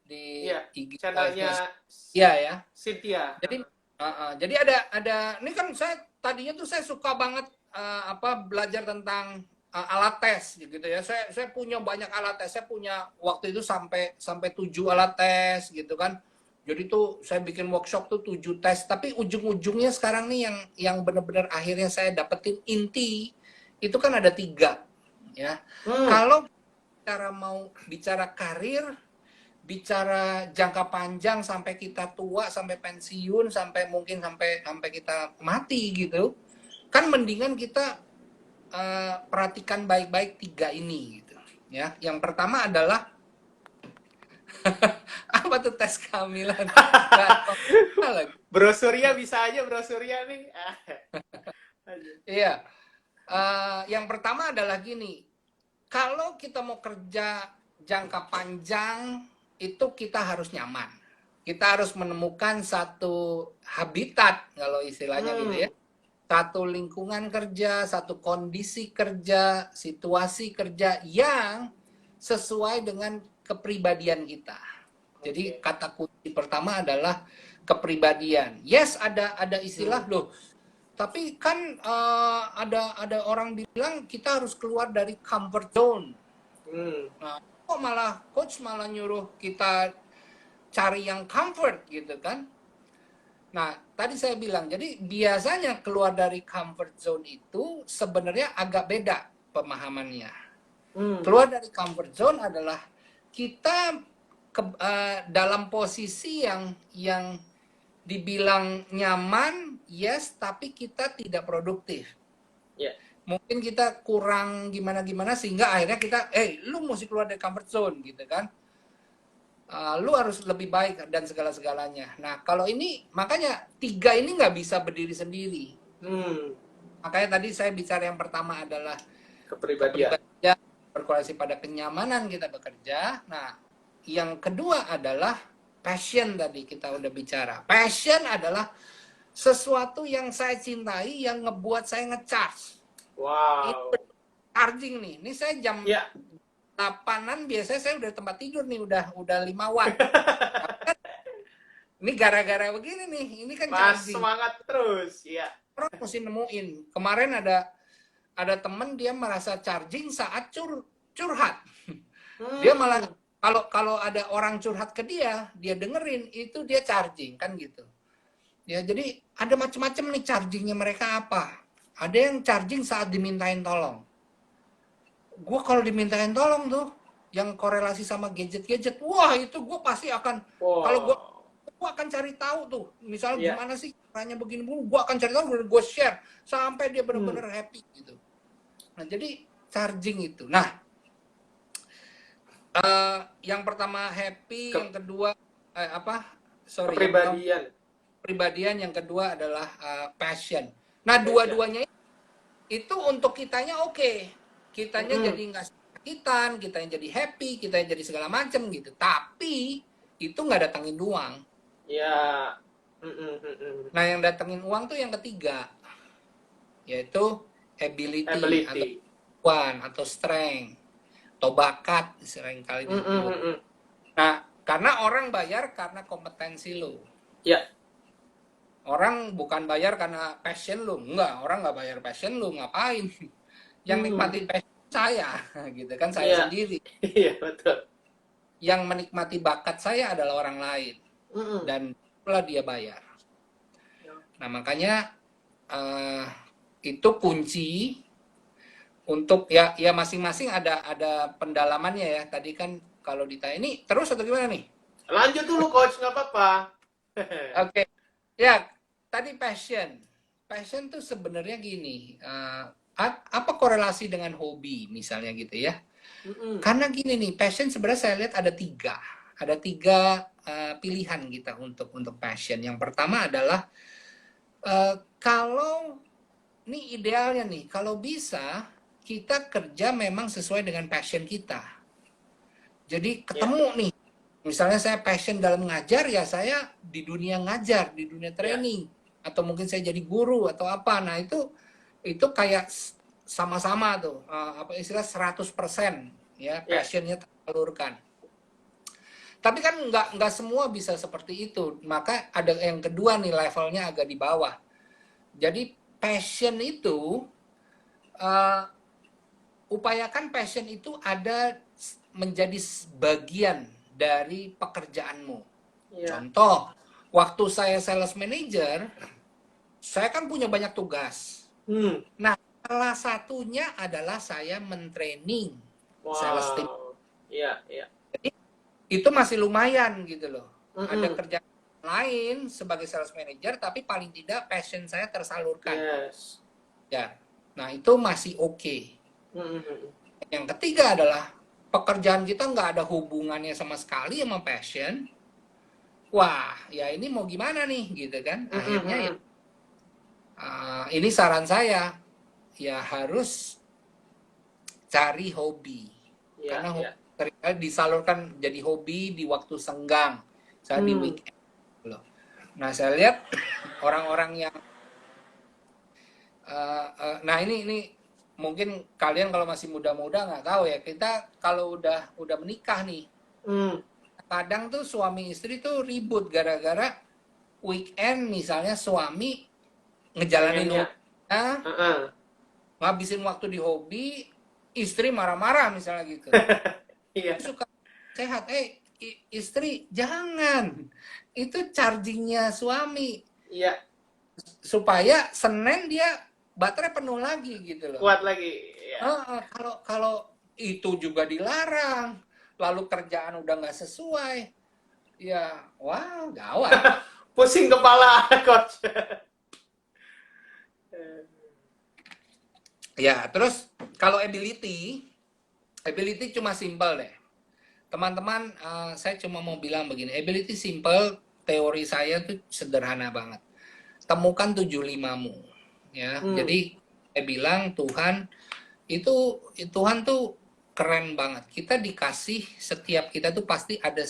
IG channelnya ya. Cynthia. Jadi ada ini kan saya tadinya tuh saya suka banget belajar tentang alat tes gitu ya. Saya punya banyak alat tes. Saya punya waktu itu sampai 7 alat tes gitu kan. Jadi tuh saya bikin workshop tuh 7 tes, tapi ujung-ujungnya sekarang nih yang benar-benar akhirnya saya dapetin inti itu kan ada 3 ya. Kalau mau bicara karir, bicara jangka panjang sampai kita tua, sampai pensiun, sampai mungkin sampai kita mati gitu, kan mendingan kita perhatikan baik-baik 3 ini gitu ya. Yang pertama adalah apa apa tuh tes kehamilan? Nggak tahu lagi. Brosurnya bisa aja brosurnya nih. Aduh. Iya. Yang pertama adalah gini, kalau kita mau kerja jangka panjang, itu kita harus nyaman. Kita harus menemukan satu habitat, kalau istilahnya gitu ya. Satu lingkungan kerja, satu kondisi kerja, situasi kerja yang sesuai dengan kepribadian kita. Jadi kata kunci pertama adalah kepribadian. Yes, ada istilah loh. Tapi kan ada orang bilang kita harus keluar dari comfort zone. Nah, kok malah coach malah nyuruh kita cari yang comfort gitu kan? Nah, tadi saya bilang, jadi biasanya keluar dari comfort zone itu sebenarnya agak beda pemahamannya. Keluar dari comfort zone adalah kita dalam posisi yang dibilang nyaman, yes, tapi kita tidak produktif. Yeah. Mungkin kita kurang gimana-gimana sehingga akhirnya kita, lu mesti keluar dari comfort zone gitu kan. Lu harus lebih baik dan segala-segalanya. Nah, kalau ini, makanya 3 ini nggak bisa berdiri sendiri. Makanya tadi saya bicara yang pertama adalah Kepribadian. Berkorelasi pada kenyamanan kita bekerja. Nah, yang kedua adalah passion tadi kita udah bicara. Passion adalah sesuatu yang saya cintai yang ngebuat saya ngecharge. Wow. Itu charging nih. Ini saya jam 8-an biasanya saya udah tempat tidur nih, udah 5 watt. Ini gara-gara begini nih, ini kan charging. Semangat terus, ya. Orang mesti nemuin. Kemarin ada temen dia merasa charging saat curhat. Dia malah kalau ada orang curhat ke dia dengerin itu dia charging kan gitu. Ya jadi ada macam-macam nih chargingnya mereka apa. Ada yang charging saat dimintain tolong. Gue kalau dimintain tolong tuh yang korelasi sama gadget-gadget, wah itu gue pasti akan kalau gue akan cari tahu tuh, misalnya gimana sih caranya begini, gue akan cari tahu, gue share sampai dia benar-benar happy gitu. Nah jadi charging itu. Nah yang pertama happy, yang kedua kepribadian, yang kedua adalah passion. Nah dua-duanya itu untuk kitanya oke. Kitanya jadi nggak sakitan, kitanya jadi happy, kitanya jadi segala macam gitu. Tapi itu nggak datangin uang. Ya. Nah yang datangin uang tuh yang ketiga, yaitu ability. Atau kemampuan atau strength atau bakat sering kali disebut. Nah karena orang bayar karena kompetensi lo. Ya. Orang bukan bayar karena passion lo, enggak. Orang nggak bayar passion lo, ngapain? Yang nikmati passion saya, gitu kan, saya sendiri. Iya, betul. Yang menikmati bakat saya adalah orang lain. Dan itulah dia bayar. Nah, makanya itu kunci untuk ya masing-masing ada pendalamannya ya. Tadi kan kalau ditanya ini terus atau gimana nih? Lanjut dulu coach, nggak apa-apa. Oke. Ya, tadi passion. Passion tuh sebenarnya gini, apa korelasi dengan hobi misalnya gitu ya? Karena gini nih, passion sebenarnya saya lihat ada tiga pilihan kita untuk passion. Yang pertama adalah kalau ini idealnya nih, kalau bisa kita kerja memang sesuai dengan passion kita. Jadi ketemu nih, misalnya saya passion dalam ngajar, ya saya di dunia ngajar, di dunia training, atau mungkin saya jadi guru atau apa. Nah itu kayak sama-sama tuh, apa istilah 100% ya passionnya tersalurkan. Tapi kan nggak semua bisa seperti itu. Maka ada yang kedua nih, levelnya agak di bawah. Jadi passion itu upayakan passion itu ada menjadi bagian dari pekerjaanmu. Contoh, waktu saya sales manager, saya kan punya banyak tugas. Nah, salah satunya adalah saya mentraining sales team. Jadi itu masih lumayan gitu loh. Ada kerjaan lain sebagai sales manager, tapi paling tidak passion saya tersalurkan. Ya, nah itu masih oke. Yang ketiga adalah pekerjaan kita nggak ada hubungannya sama sekali sama passion, wah ya ini mau gimana nih gitu kan. Mm, mm, Akhirnya mm, ya mm. ini saran saya, ya harus cari hobi. Iya, Karena iya. seringkali disalurkan jadi hobi di waktu senggang, saya di Hmm. weekend loh. Nah saya lihat orang-orang yang nah ini mungkin kalian kalau masih muda-muda nggak tahu ya, kita kalau udah menikah nih, Hmm. kadang tuh suami istri tuh ribut gara-gara weekend misalnya suami ngejalanin Pengennya. hobinya, Heeh. ngabisin waktu di hobi, istri marah-marah misalnya gitu. Iya, Suka sehat, istri jangan, itu chargingnya suami iya. supaya Senin dia baterai penuh lagi gitu loh. Kuat lagi. Iya. Kalau kalau itu juga dilarang, lalu kerjaan udah nggak sesuai, ya wow gawat. Pusing kepala, coach. Ya terus kalau ability cuma simple deh. Teman-teman, saya cuma mau bilang begini, ability simple, teori saya tuh sederhana banget. Temukan 75-mu, ya. Hmm. Jadi saya bilang itu Tuhan tuh keren banget. Kita dikasih, setiap kita tuh pasti ada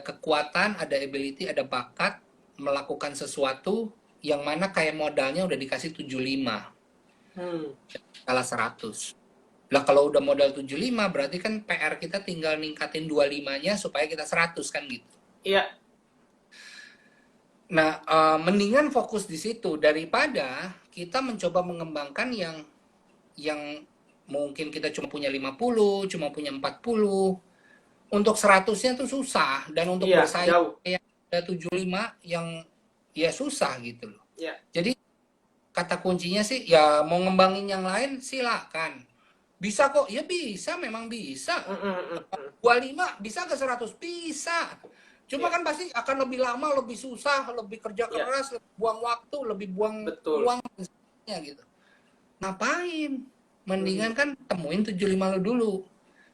kekuatan, ada ability, ada bakat melakukan sesuatu yang mana kayak modalnya udah dikasih 75 Hmm. skala 100. Lah kalau udah modal 75 berarti kan PR kita tinggal ningkatin 25-nya supaya kita 100 kan gitu. Iya. Nah, mendingan fokus di situ daripada kita mencoba mengembangkan yang mungkin kita cuma punya 50, cuma punya 40. Untuk 100-nya tuh susah dan untuk Iya, bersaing jauh. yang ada 75 yang ya susah gitu loh. Iya. Jadi kata kuncinya sih ya mau ngembangin yang lain silakan. Bisa kok, ya bisa, memang bisa. Mm, mm, mm, mm. 25 bisa ke 100 bisa. Cuma Iya. kan pasti akan lebih lama, lebih susah, lebih kerja Iya, keras, lebih buang waktu, lebih buang betul. uang dan sebagainya gitu. Ngapain? Hmm. Mendingan kan temuin 75 lo dulu.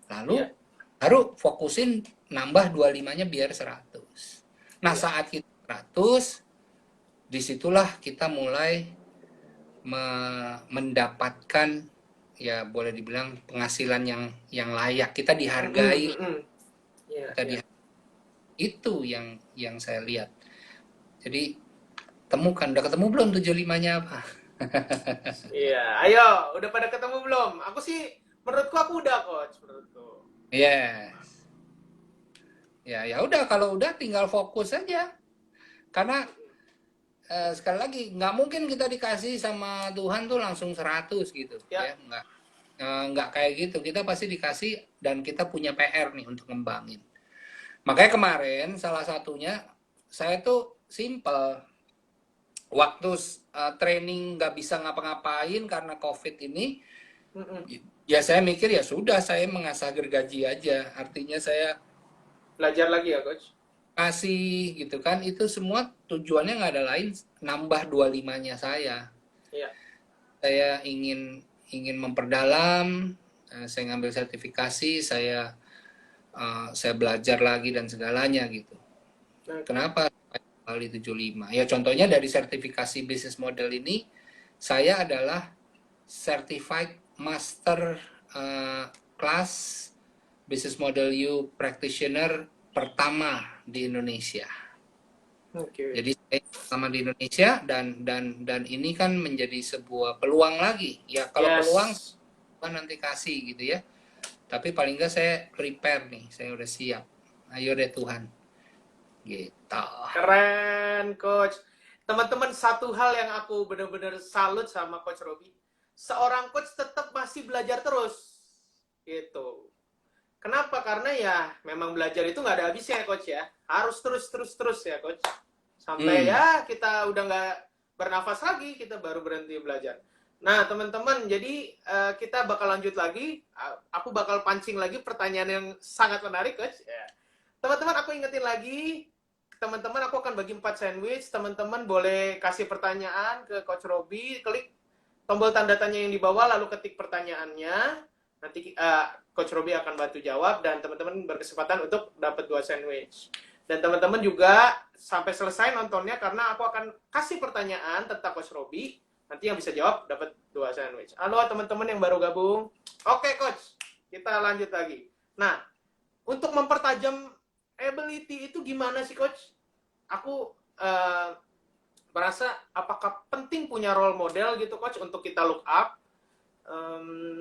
Lalu Iya. baru fokusin nambah 25-nya biar 100. Nah, Iya. saat kita 100, disitulah kita mulai mendapatkan ya boleh dibilang penghasilan yang layak. Kita Mm, mm, dihargai, mm, mm. Iya, kita iya. itu yang saya lihat. Jadi temukan, udah ketemu belum 75-nya apa? Iya, ayo, udah pada ketemu belum? Aku sih, menurutku aku udah, coach, menurutku. Yes. Ya udah, kalau udah tinggal fokus aja. Karena sekali lagi nggak mungkin kita dikasih sama Tuhan tuh langsung 100 gitu Ya. ya, nggak kayak gitu. Kita pasti dikasih dan kita punya PR nih untuk ngembangin. Makanya kemarin salah satunya saya tuh simple, waktu training nggak bisa ngapa-ngapain karena COVID ini, Mm, mm. ya saya mikir ya sudah, saya mengasah gergaji aja. Artinya saya Belajar lagi ya, coach. kasih gitu kan, itu semua tujuannya nggak ada lain, nambah 25-nya saya. Iya. Saya ingin memperdalam, saya ngambil sertifikasi, saya belajar lagi dan segalanya gitu. Oke. Kenapa kali 75? Ya contohnya dari sertifikasi bisnis model ini, saya adalah certified master class business model U practitioner pertama di Indonesia. Oke. Jadi saya pertama di Indonesia dan ini kan menjadi sebuah peluang lagi. Ya kalau peluang Yes. nanti kasih gitu ya. Tapi paling nggak saya prepare nih, saya udah siap. Ayo deh Tuhan. Gitu. Keren, coach. Teman-teman, satu hal yang aku benar-benar salut sama coach Robi. Seorang coach tetap masih belajar terus. Gitu. Kenapa? Karena ya memang belajar itu nggak ada habisnya ya, coach ya. Harus terus ya, coach. Sampai ya kita udah nggak bernafas lagi, kita baru berhenti belajar. Nah, teman-teman, jadi kita bakal lanjut lagi. Aku bakal pancing lagi pertanyaan yang sangat menarik, coach. Ya. Teman-teman, aku ingetin lagi, teman-teman aku akan bagi 4 sandwich. Teman-teman boleh kasih pertanyaan ke Coach Robi, klik tombol tanda tanya yang di bawah, lalu ketik pertanyaannya. Nanti Coach Robi akan bantu jawab dan teman-teman berkesempatan untuk dapat 2 sandwich. Dan teman-teman juga sampai selesai nontonnya karena aku akan kasih pertanyaan tentang Coach Robi. Nanti yang bisa jawab dapat 2 sandwich. Halo teman-teman yang baru gabung. Oke Coach, kita lanjut lagi. Nah, untuk mempertajam ability itu gimana sih Coach? Aku merasa apakah penting punya role model gitu Coach untuk kita look up?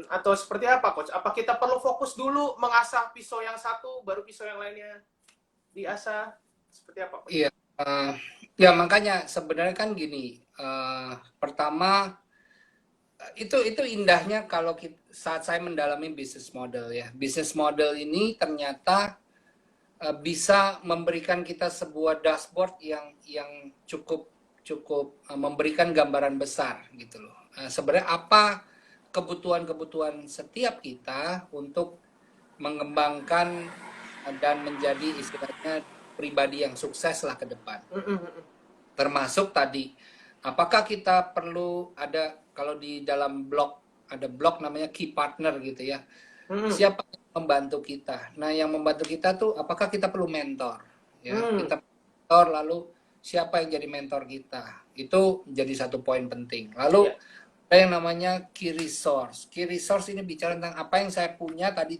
Atau seperti apa Coach? Apa kita perlu fokus dulu mengasah pisau yang satu, baru pisau yang lainnya diasah? Seperti apa Coach? Iya, ya makanya sebenarnya kan gini, pertama itu indahnya kalau saat saya mendalami bisnis model ya. Bisnis model ini ternyata bisa memberikan kita sebuah dashboard yang cukup cukup memberikan gambaran besar gitu loh. Sebenarnya apa kebutuhan-kebutuhan setiap kita untuk mengembangkan dan menjadi istilahnya pribadi yang sukses lah ke depan. Termasuk tadi, apakah kita perlu ada, kalau di dalam blog, ada blog namanya key partner gitu ya. Siapa yang membantu kita? Nah, yang membantu kita tuh apakah kita perlu mentor? Ya, kita mentor, lalu siapa yang jadi mentor kita? Itu jadi satu poin penting. Lalu ada yang namanya key resource. Key resource ini bicara tentang apa yang saya punya tadi,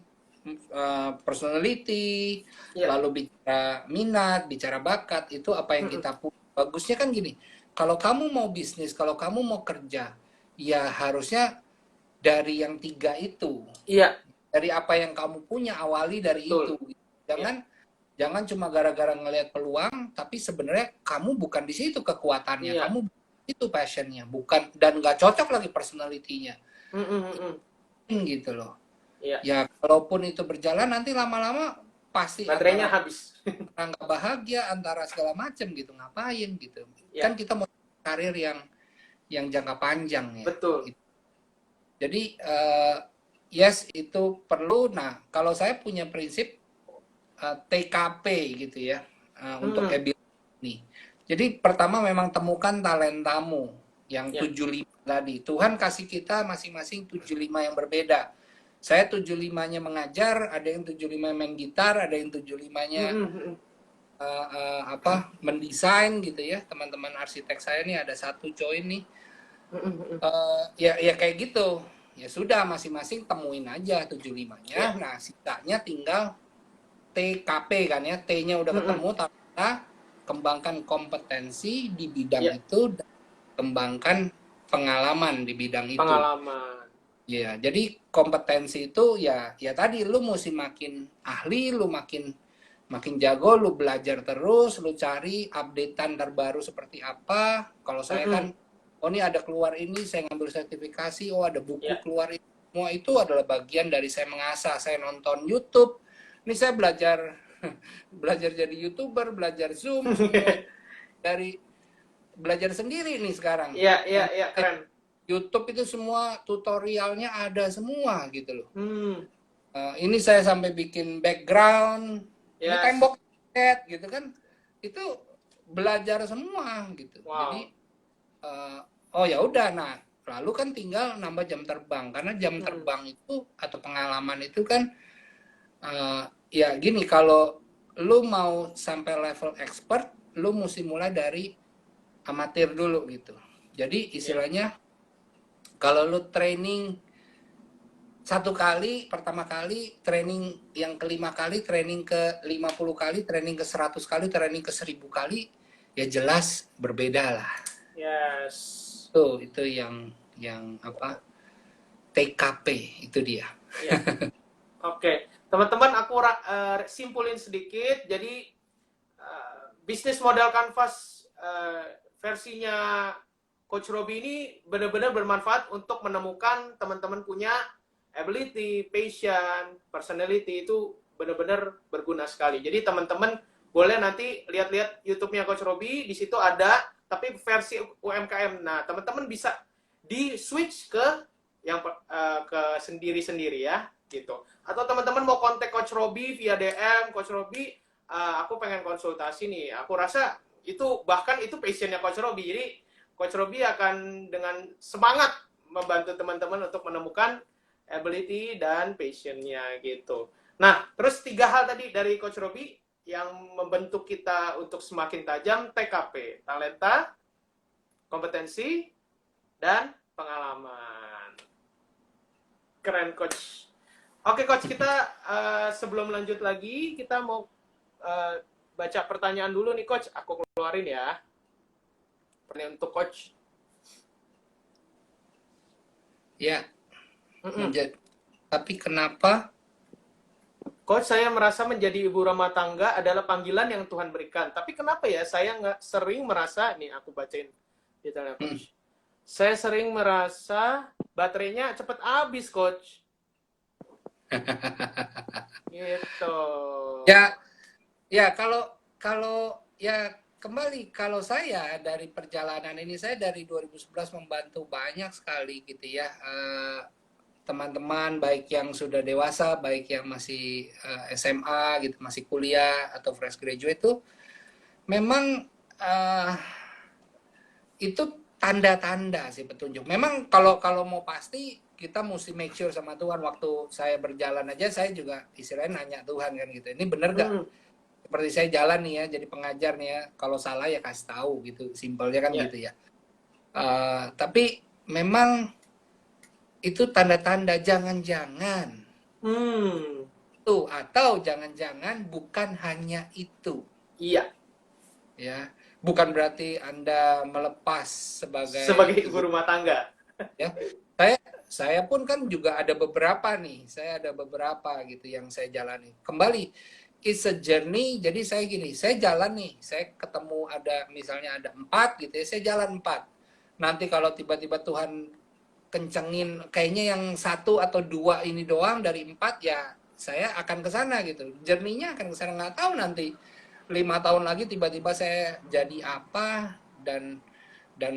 personality, lalu bicara minat, bicara bakat, itu apa yang kita punya. Bagusnya kan gini, kalau kamu mau bisnis, kalau kamu mau kerja, ya harusnya dari yang 3 itu. Iya. Dari apa yang kamu punya, awali dari itu. Jangan cuma gara-gara ngelihat peluang, tapi sebenarnya kamu bukan di situ kekuatannya, kamu itu passionnya, bukan, dan nggak cocok lagi personality-nya. Gitu loh. Ya kalaupun itu berjalan, nanti lama-lama pasti baterainya habis. Nggak bahagia, antara segala macam gitu, ngapain gitu. Kan kita mau karir yang jangka panjang ya. Betul. Jadi yes, itu perlu. Nah, kalau saya punya prinsip TKP gitu ya, untuk ability ini. Jadi pertama memang temukan talentamu yang 75 tadi. Tuhan kasih kita masing-masing 75 yang berbeda. Saya 75-nya mengajar, ada yang 75 main gitar, ada yang 75-nya mendesain gitu ya. Teman-teman arsitek saya nih ada satu join nih. Ya kayak gitu. Ya sudah, masing-masing temuin aja 75-nya. Nah, sisanya tinggal TKP kan ya. T-nya udah ketemu, tapi kembangkan kompetensi di bidang itu, dan kembangkan pengalaman di bidang itu. Ya, jadi kompetensi itu ya tadi, lu mesti makin ahli, lu makin jago, lu belajar terus, lu cari updatean terbaru seperti apa. Kalau saya kan, oh ini ada keluar ini, saya ngambil sertifikasi, oh ada buku keluar ini. Semua itu adalah bagian dari saya mengasah. Saya nonton YouTube, ini saya belajar jadi YouTuber, belajar Zoom, dari belajar sendiri nih sekarang. Iya, keren. YouTube itu semua tutorialnya ada semua gitu loh. Ini saya sampai bikin background, ini tembok gitu kan, itu belajar semua gitu. Jadi oh ya udah, nah lalu kan tinggal nambah jam terbang, karena jam terbang itu atau pengalaman itu kan ya gini, kalau lu mau sampai level expert, lu mesti mulai dari amatir dulu gitu. Jadi istilahnya kalau lu training 1 kali, pertama kali, training yang ke-5 kali, training ke-50 kali, training ke-100 kali, training ke-1000 kali, ya jelas berbeda lah. Yes. Tuh, itu yang apa? TKP itu dia. Oke. Teman-teman, aku simpulin sedikit. Jadi bisnis model Canvas versinya Coach Robi ini benar-benar bermanfaat untuk menemukan teman-teman punya ability, passion, personality, itu benar-benar berguna sekali. Jadi teman-teman boleh nanti lihat-lihat YouTube-nya Coach Robi, di situ ada, tapi versi UMKM. Nah, teman-teman bisa di-switch ke yang ke sendiri-sendiri ya, gitu. Atau teman-teman mau kontak Coach Robi via DM, Coach Robi, aku pengen konsultasi nih. Aku rasa itu, bahkan itu passionnya Coach Robi. Jadi Coach Robi akan dengan semangat membantu teman-teman untuk menemukan ability dan passionnya gitu. Nah, terus 3 hal tadi dari Coach Robi, yang membentuk kita untuk semakin tajam TKP, talenta, kompetensi, dan pengalaman. Keren, Coach. Oke, Coach, kita sebelum lanjut lagi, kita mau baca pertanyaan dulu nih, Coach. Aku keluarin ya. Ini untuk Coach. Ya, tapi kenapa? Coach, saya merasa menjadi ibu rumah tangga adalah panggilan yang Tuhan berikan. Tapi kenapa ya saya nggak sering merasa, nih aku bacain detailnya, Coach. Saya sering merasa baterainya cepet habis, Coach. Gitu. Ya kalau ya kembali, kalau saya dari perjalanan ini, saya dari 2011 membantu banyak sekali gitu ya, teman-teman baik yang sudah dewasa, baik yang masih SMA gitu, masih kuliah atau fresh graduate itu memang itu tanda-tanda sih petunjuk. Memang kalau mau pasti kita mesti make sure sama Tuhan. Waktu saya berjalan aja saya juga istilahnya nanya Tuhan kan gitu. Ini bener gak? Seperti saya jalan nih ya, jadi pengajar nih ya. Kalau salah ya kasih tahu gitu. Simpelnya kan gitu ya. Tapi memang itu tanda-tanda jangan-jangan. Tuh, atau jangan-jangan bukan hanya itu. Iya. Ya, bukan berarti Anda melepas sebagai ibu rumah tangga. Ya, saya pun kan juga ada beberapa nih. Saya ada beberapa gitu yang saya jalani. Kembali, it's a journey. Jadi saya gini, saya jalan nih, saya ketemu misalnya ada 4 gitu ya, saya jalan 4. Nanti kalau tiba-tiba Tuhan kencengin kayaknya yang 1 atau 2 ini doang dari 4, ya saya akan ke sana gitu. Journey-nya akan ke sana, nggak tahu nanti 5 tahun lagi tiba-tiba saya jadi apa dan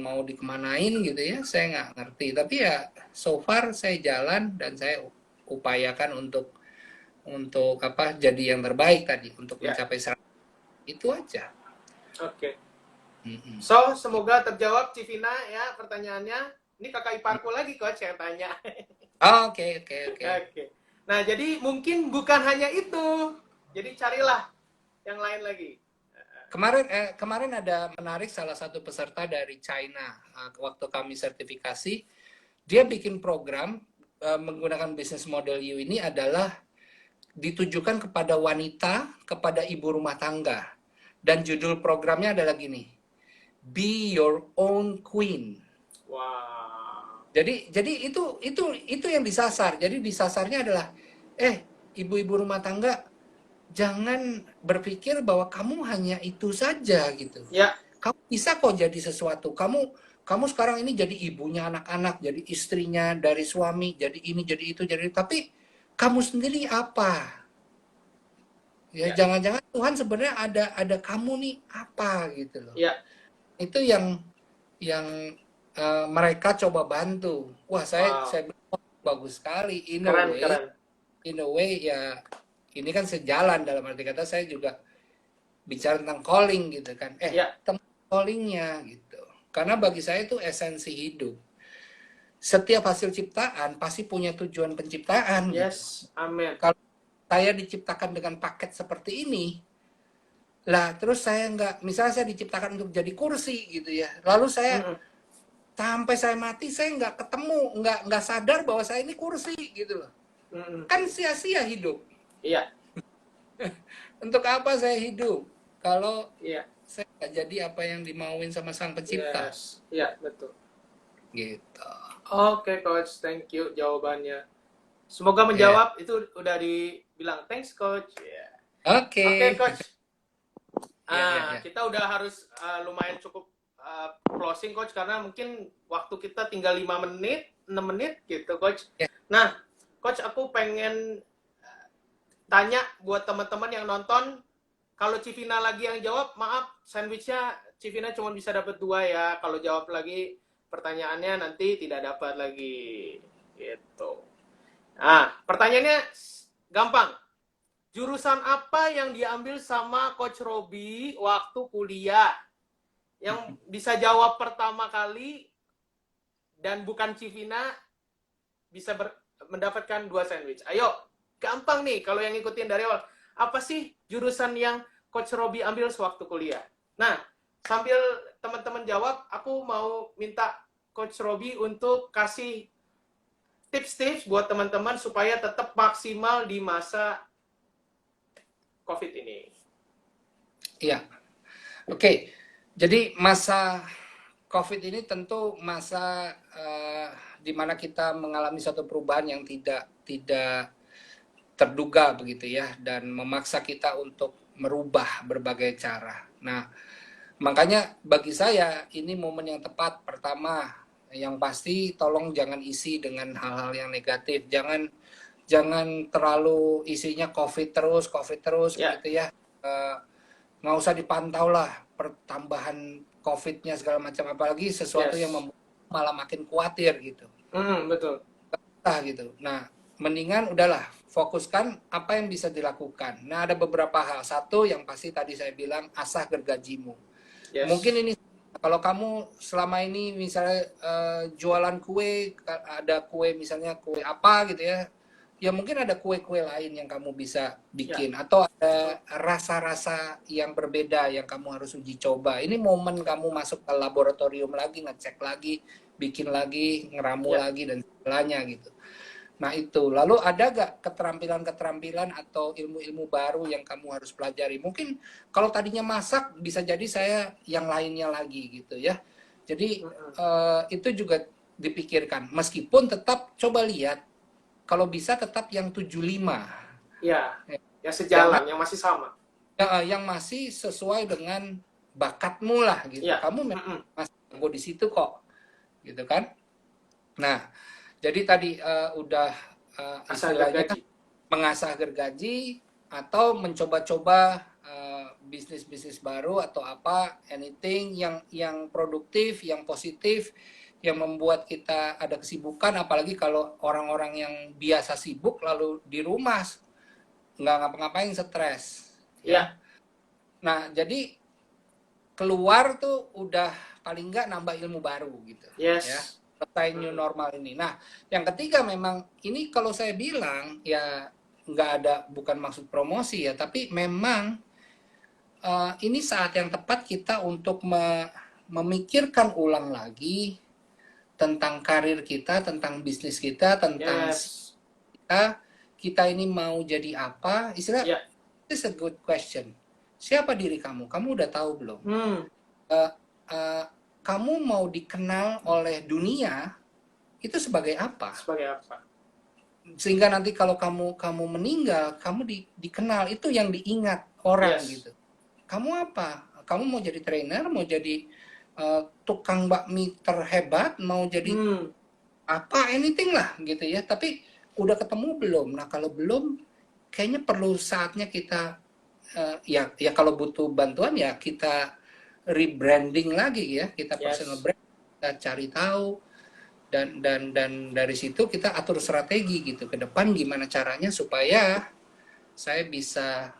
mau dikemanain gitu ya, saya nggak ngerti. Tapi ya so far saya jalan dan saya upayakan untuk jadi yang terbaik tadi, untuk mencapai 100. Itu aja. Oke. So, semoga terjawab Civina ya pertanyaannya. Ini kakak iparku lagi, Coach, yang tanya. Oke. Nah, jadi mungkin bukan hanya itu. Jadi carilah yang lain lagi. Kemarin ada menarik, salah satu peserta dari China, waktu kami sertifikasi, dia bikin program menggunakan business model U ini adalah ditujukan kepada wanita, kepada ibu rumah tangga. Dan judul programnya adalah gini, Be Your Own Queen. Wow. Jadi itu yang disasar. Jadi disasarnya adalah, ibu-ibu rumah tangga, jangan berpikir bahwa kamu hanya itu saja gitu. Ya. Kamu bisa kok jadi sesuatu. Kamu sekarang ini jadi ibunya anak-anak, jadi istrinya dari suami, jadi ini, jadi itu, jadi itu. Tapi kamu sendiri apa? Ya, jangan-jangan Tuhan sebenarnya ada kamu nih apa gitu loh. Ya. Itu yang mereka coba bantu. Wah, saya bagus sekali. In a way ya, ini kan sejalan, dalam arti kata saya juga bicara tentang calling gitu kan. Tentang callingnya gitu. Karena bagi saya itu esensi hidup. Setiap hasil ciptaan pasti punya tujuan penciptaan. Yes, gitu. Amin. Kalau saya diciptakan dengan paket seperti ini, lah terus saya nggak, misalnya saya diciptakan untuk jadi kursi gitu ya, lalu saya sampai saya mati saya nggak ketemu, nggak sadar bahwa saya ini kursi gitu loh. Kan sia-sia hidup. Iya. Untuk apa saya hidup kalau saya nggak jadi apa yang dimauin sama Sang Pencipta? Iya, betul. Gitu. Oke, Coach, thank you jawabannya. Semoga menjawab. Itu udah dibilang. Thanks, Coach. Oke, Coach. Kita udah harus lumayan cukup closing, Coach, karena mungkin waktu kita tinggal 5 menit, 6 menit gitu, Coach. Nah, Coach, aku pengen tanya buat teman-teman yang nonton, kalau Civina lagi yang jawab, maaf, sandwichnya Civina cuma bisa dapat 2 ya. Kalau jawab lagi pertanyaannya nanti tidak dapat lagi. Gitu. Nah, pertanyaannya gampang. Jurusan apa yang diambil sama Coach Robby waktu kuliah? Yang bisa jawab pertama kali dan bukan Civina bisa mendapatkan 2 sandwich. Ayo, gampang nih kalau yang ngikutin dari awal. Apa sih jurusan yang Coach Robi ambil sewaktu kuliah? Nah, sambil teman-teman jawab, aku mau minta Coach Robi untuk kasih tips-tips buat teman-teman supaya tetap maksimal di masa COVID ini. Iya, oke. Jadi masa COVID ini tentu masa di mana kita mengalami suatu perubahan yang tidak terduga begitu ya, dan memaksa kita untuk merubah berbagai cara. Nah, makanya bagi saya ini momen yang tepat. Pertama, yang pasti tolong jangan isi dengan hal-hal yang negatif. Jangan terlalu isinya COVID terus Ya, begitu ya. Nggak usah dipantau lah pertambahan COVID-nya segala macam, apalagi sesuatu yang yes. malah makin khawatir gitu. Betul. Gitu. Nah, mendingan udahlah fokuskan apa yang bisa dilakukan. Nah, ada beberapa hal. Satu yang pasti tadi saya bilang, asah gergajimu. Mungkin Yes. ini kalau kamu selama ini misalnya jualan kue, ada kue misalnya kue apa gitu ya, ya mungkin ada kue-kue lain yang kamu bisa Ya, bikin, atau betul. ada rasa-rasa yang berbeda yang kamu harus uji coba. Ini momen kamu masuk ke laboratorium lagi, ngecek lagi, bikin lagi, ngeramu Ya, lagi dan segalanya gitu. Nah itu, lalu ada gak keterampilan-keterampilan atau ilmu-ilmu baru yang kamu harus pelajari? Mungkin kalau tadinya masak, bisa jadi saya yang lainnya lagi gitu ya. Jadi itu juga dipikirkan. Meskipun tetap coba lihat, kalau bisa tetap yang 75. ya, ya Jangan sejalan, yang masih sama. yang masih sesuai dengan bakatmu lah gitu. Ya, Kamu memang masih jago di situ kok, gitu kan? Nah, jadi tadi udah asal istilahnya gergaji. mengasah gergaji atau mencoba-coba bisnis-bisnis baru atau apa, anything yang produktif, yang positif, yang membuat kita ada kesibukan, apalagi kalau orang-orang yang biasa sibuk lalu di rumah nggak ngapa-ngapain, stres ya. Ya, Nah, jadi keluar tuh udah paling nggak nambah ilmu baru gitu ya, yes. selesai new normal ini. Nah, yang ketiga memang ini kalau saya bilang ya nggak ada, bukan maksud promosi ya, tapi memang ini saat yang tepat kita untuk memikirkan ulang lagi tentang karir kita, tentang bisnis kita, tentang Yes. kita kita ini mau jadi apa. Istilah, Ya. this is a good question. Siapa diri kamu? Kamu udah tahu belum? Uh, uh, kamu mau dikenal oleh dunia itu sebagai apa? Sebagai apa? Sehingga nanti kalau kamu meninggal, kamu dikenal, itu yang diingat orang Yes. gitu. Kamu apa? Kamu mau jadi trainer, mau jadi tukang bakmi terhebat, mau jadi apa, anything lah gitu ya. Tapi udah ketemu belum? Nah, kalau belum, kayaknya perlu saatnya kita ya kalau butuh bantuan ya kita rebranding lagi ya, kita personal Yes. brand, kita cari tahu, dan dari situ kita atur strategi gitu ke depan, gimana caranya supaya saya bisa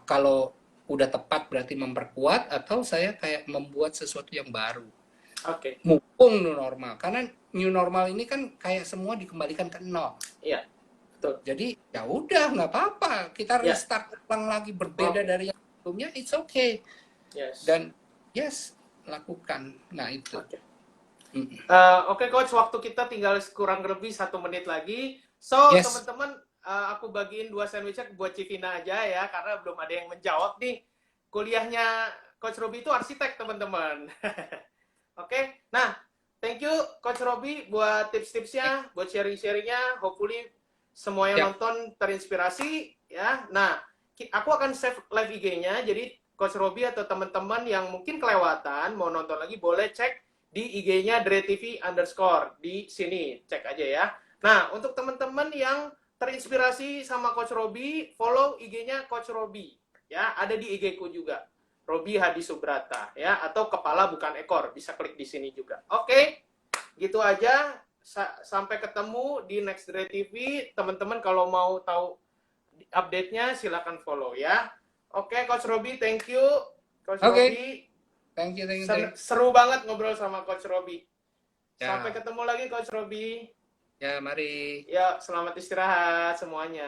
kalau udah tepat berarti memperkuat, atau saya kayak membuat sesuatu yang baru. Oke. Mumpung new normal, karena new normal ini kan kayak semua dikembalikan ke nol. Iya, betul. Jadi ya udah, nggak apa-apa, kita Ya. restart ulang lagi berbeda dari yang sebelumnya, it's okay. Yes. Dan yes, lakukan. Nah itu. Oke. Oke, Coach, waktu kita tinggal kurang lebih 1 menit lagi. So, Yes. teman-teman, aku bagiin 2 sandwichnya buat Civina aja ya, karena belum ada yang menjawab nih. Kuliahnya Coach Robi itu arsitek, teman-teman. Oke, nah, thank you Coach Robi buat tips-tipsnya, buat sharing-sharingnya. Hopefully semua yang nonton terinspirasi ya. Nah, aku akan save live IG-nya, jadi Coach Robi atau teman-teman yang mungkin kelewatan mau nonton lagi boleh cek di IG-nya DreTV_ di sini, cek aja ya. Nah, untuk teman-teman yang terinspirasi sama Coach Robi, follow IG-nya Coach Robi ya, ada di IG-ku juga, Robi Hadi Subrata ya, atau kepala bukan ekor, bisa klik di sini juga. Oke, gitu aja. Sampai ketemu di next DreTV. Teman-teman kalau mau tahu update-nya silakan follow ya. Oke, Coach Robi, thank you. Coach Robi. Thank you. Seru banget ngobrol sama Coach Robi. Ya. Sampai ketemu lagi Coach Robi. Ya, mari. Ya, selamat istirahat semuanya.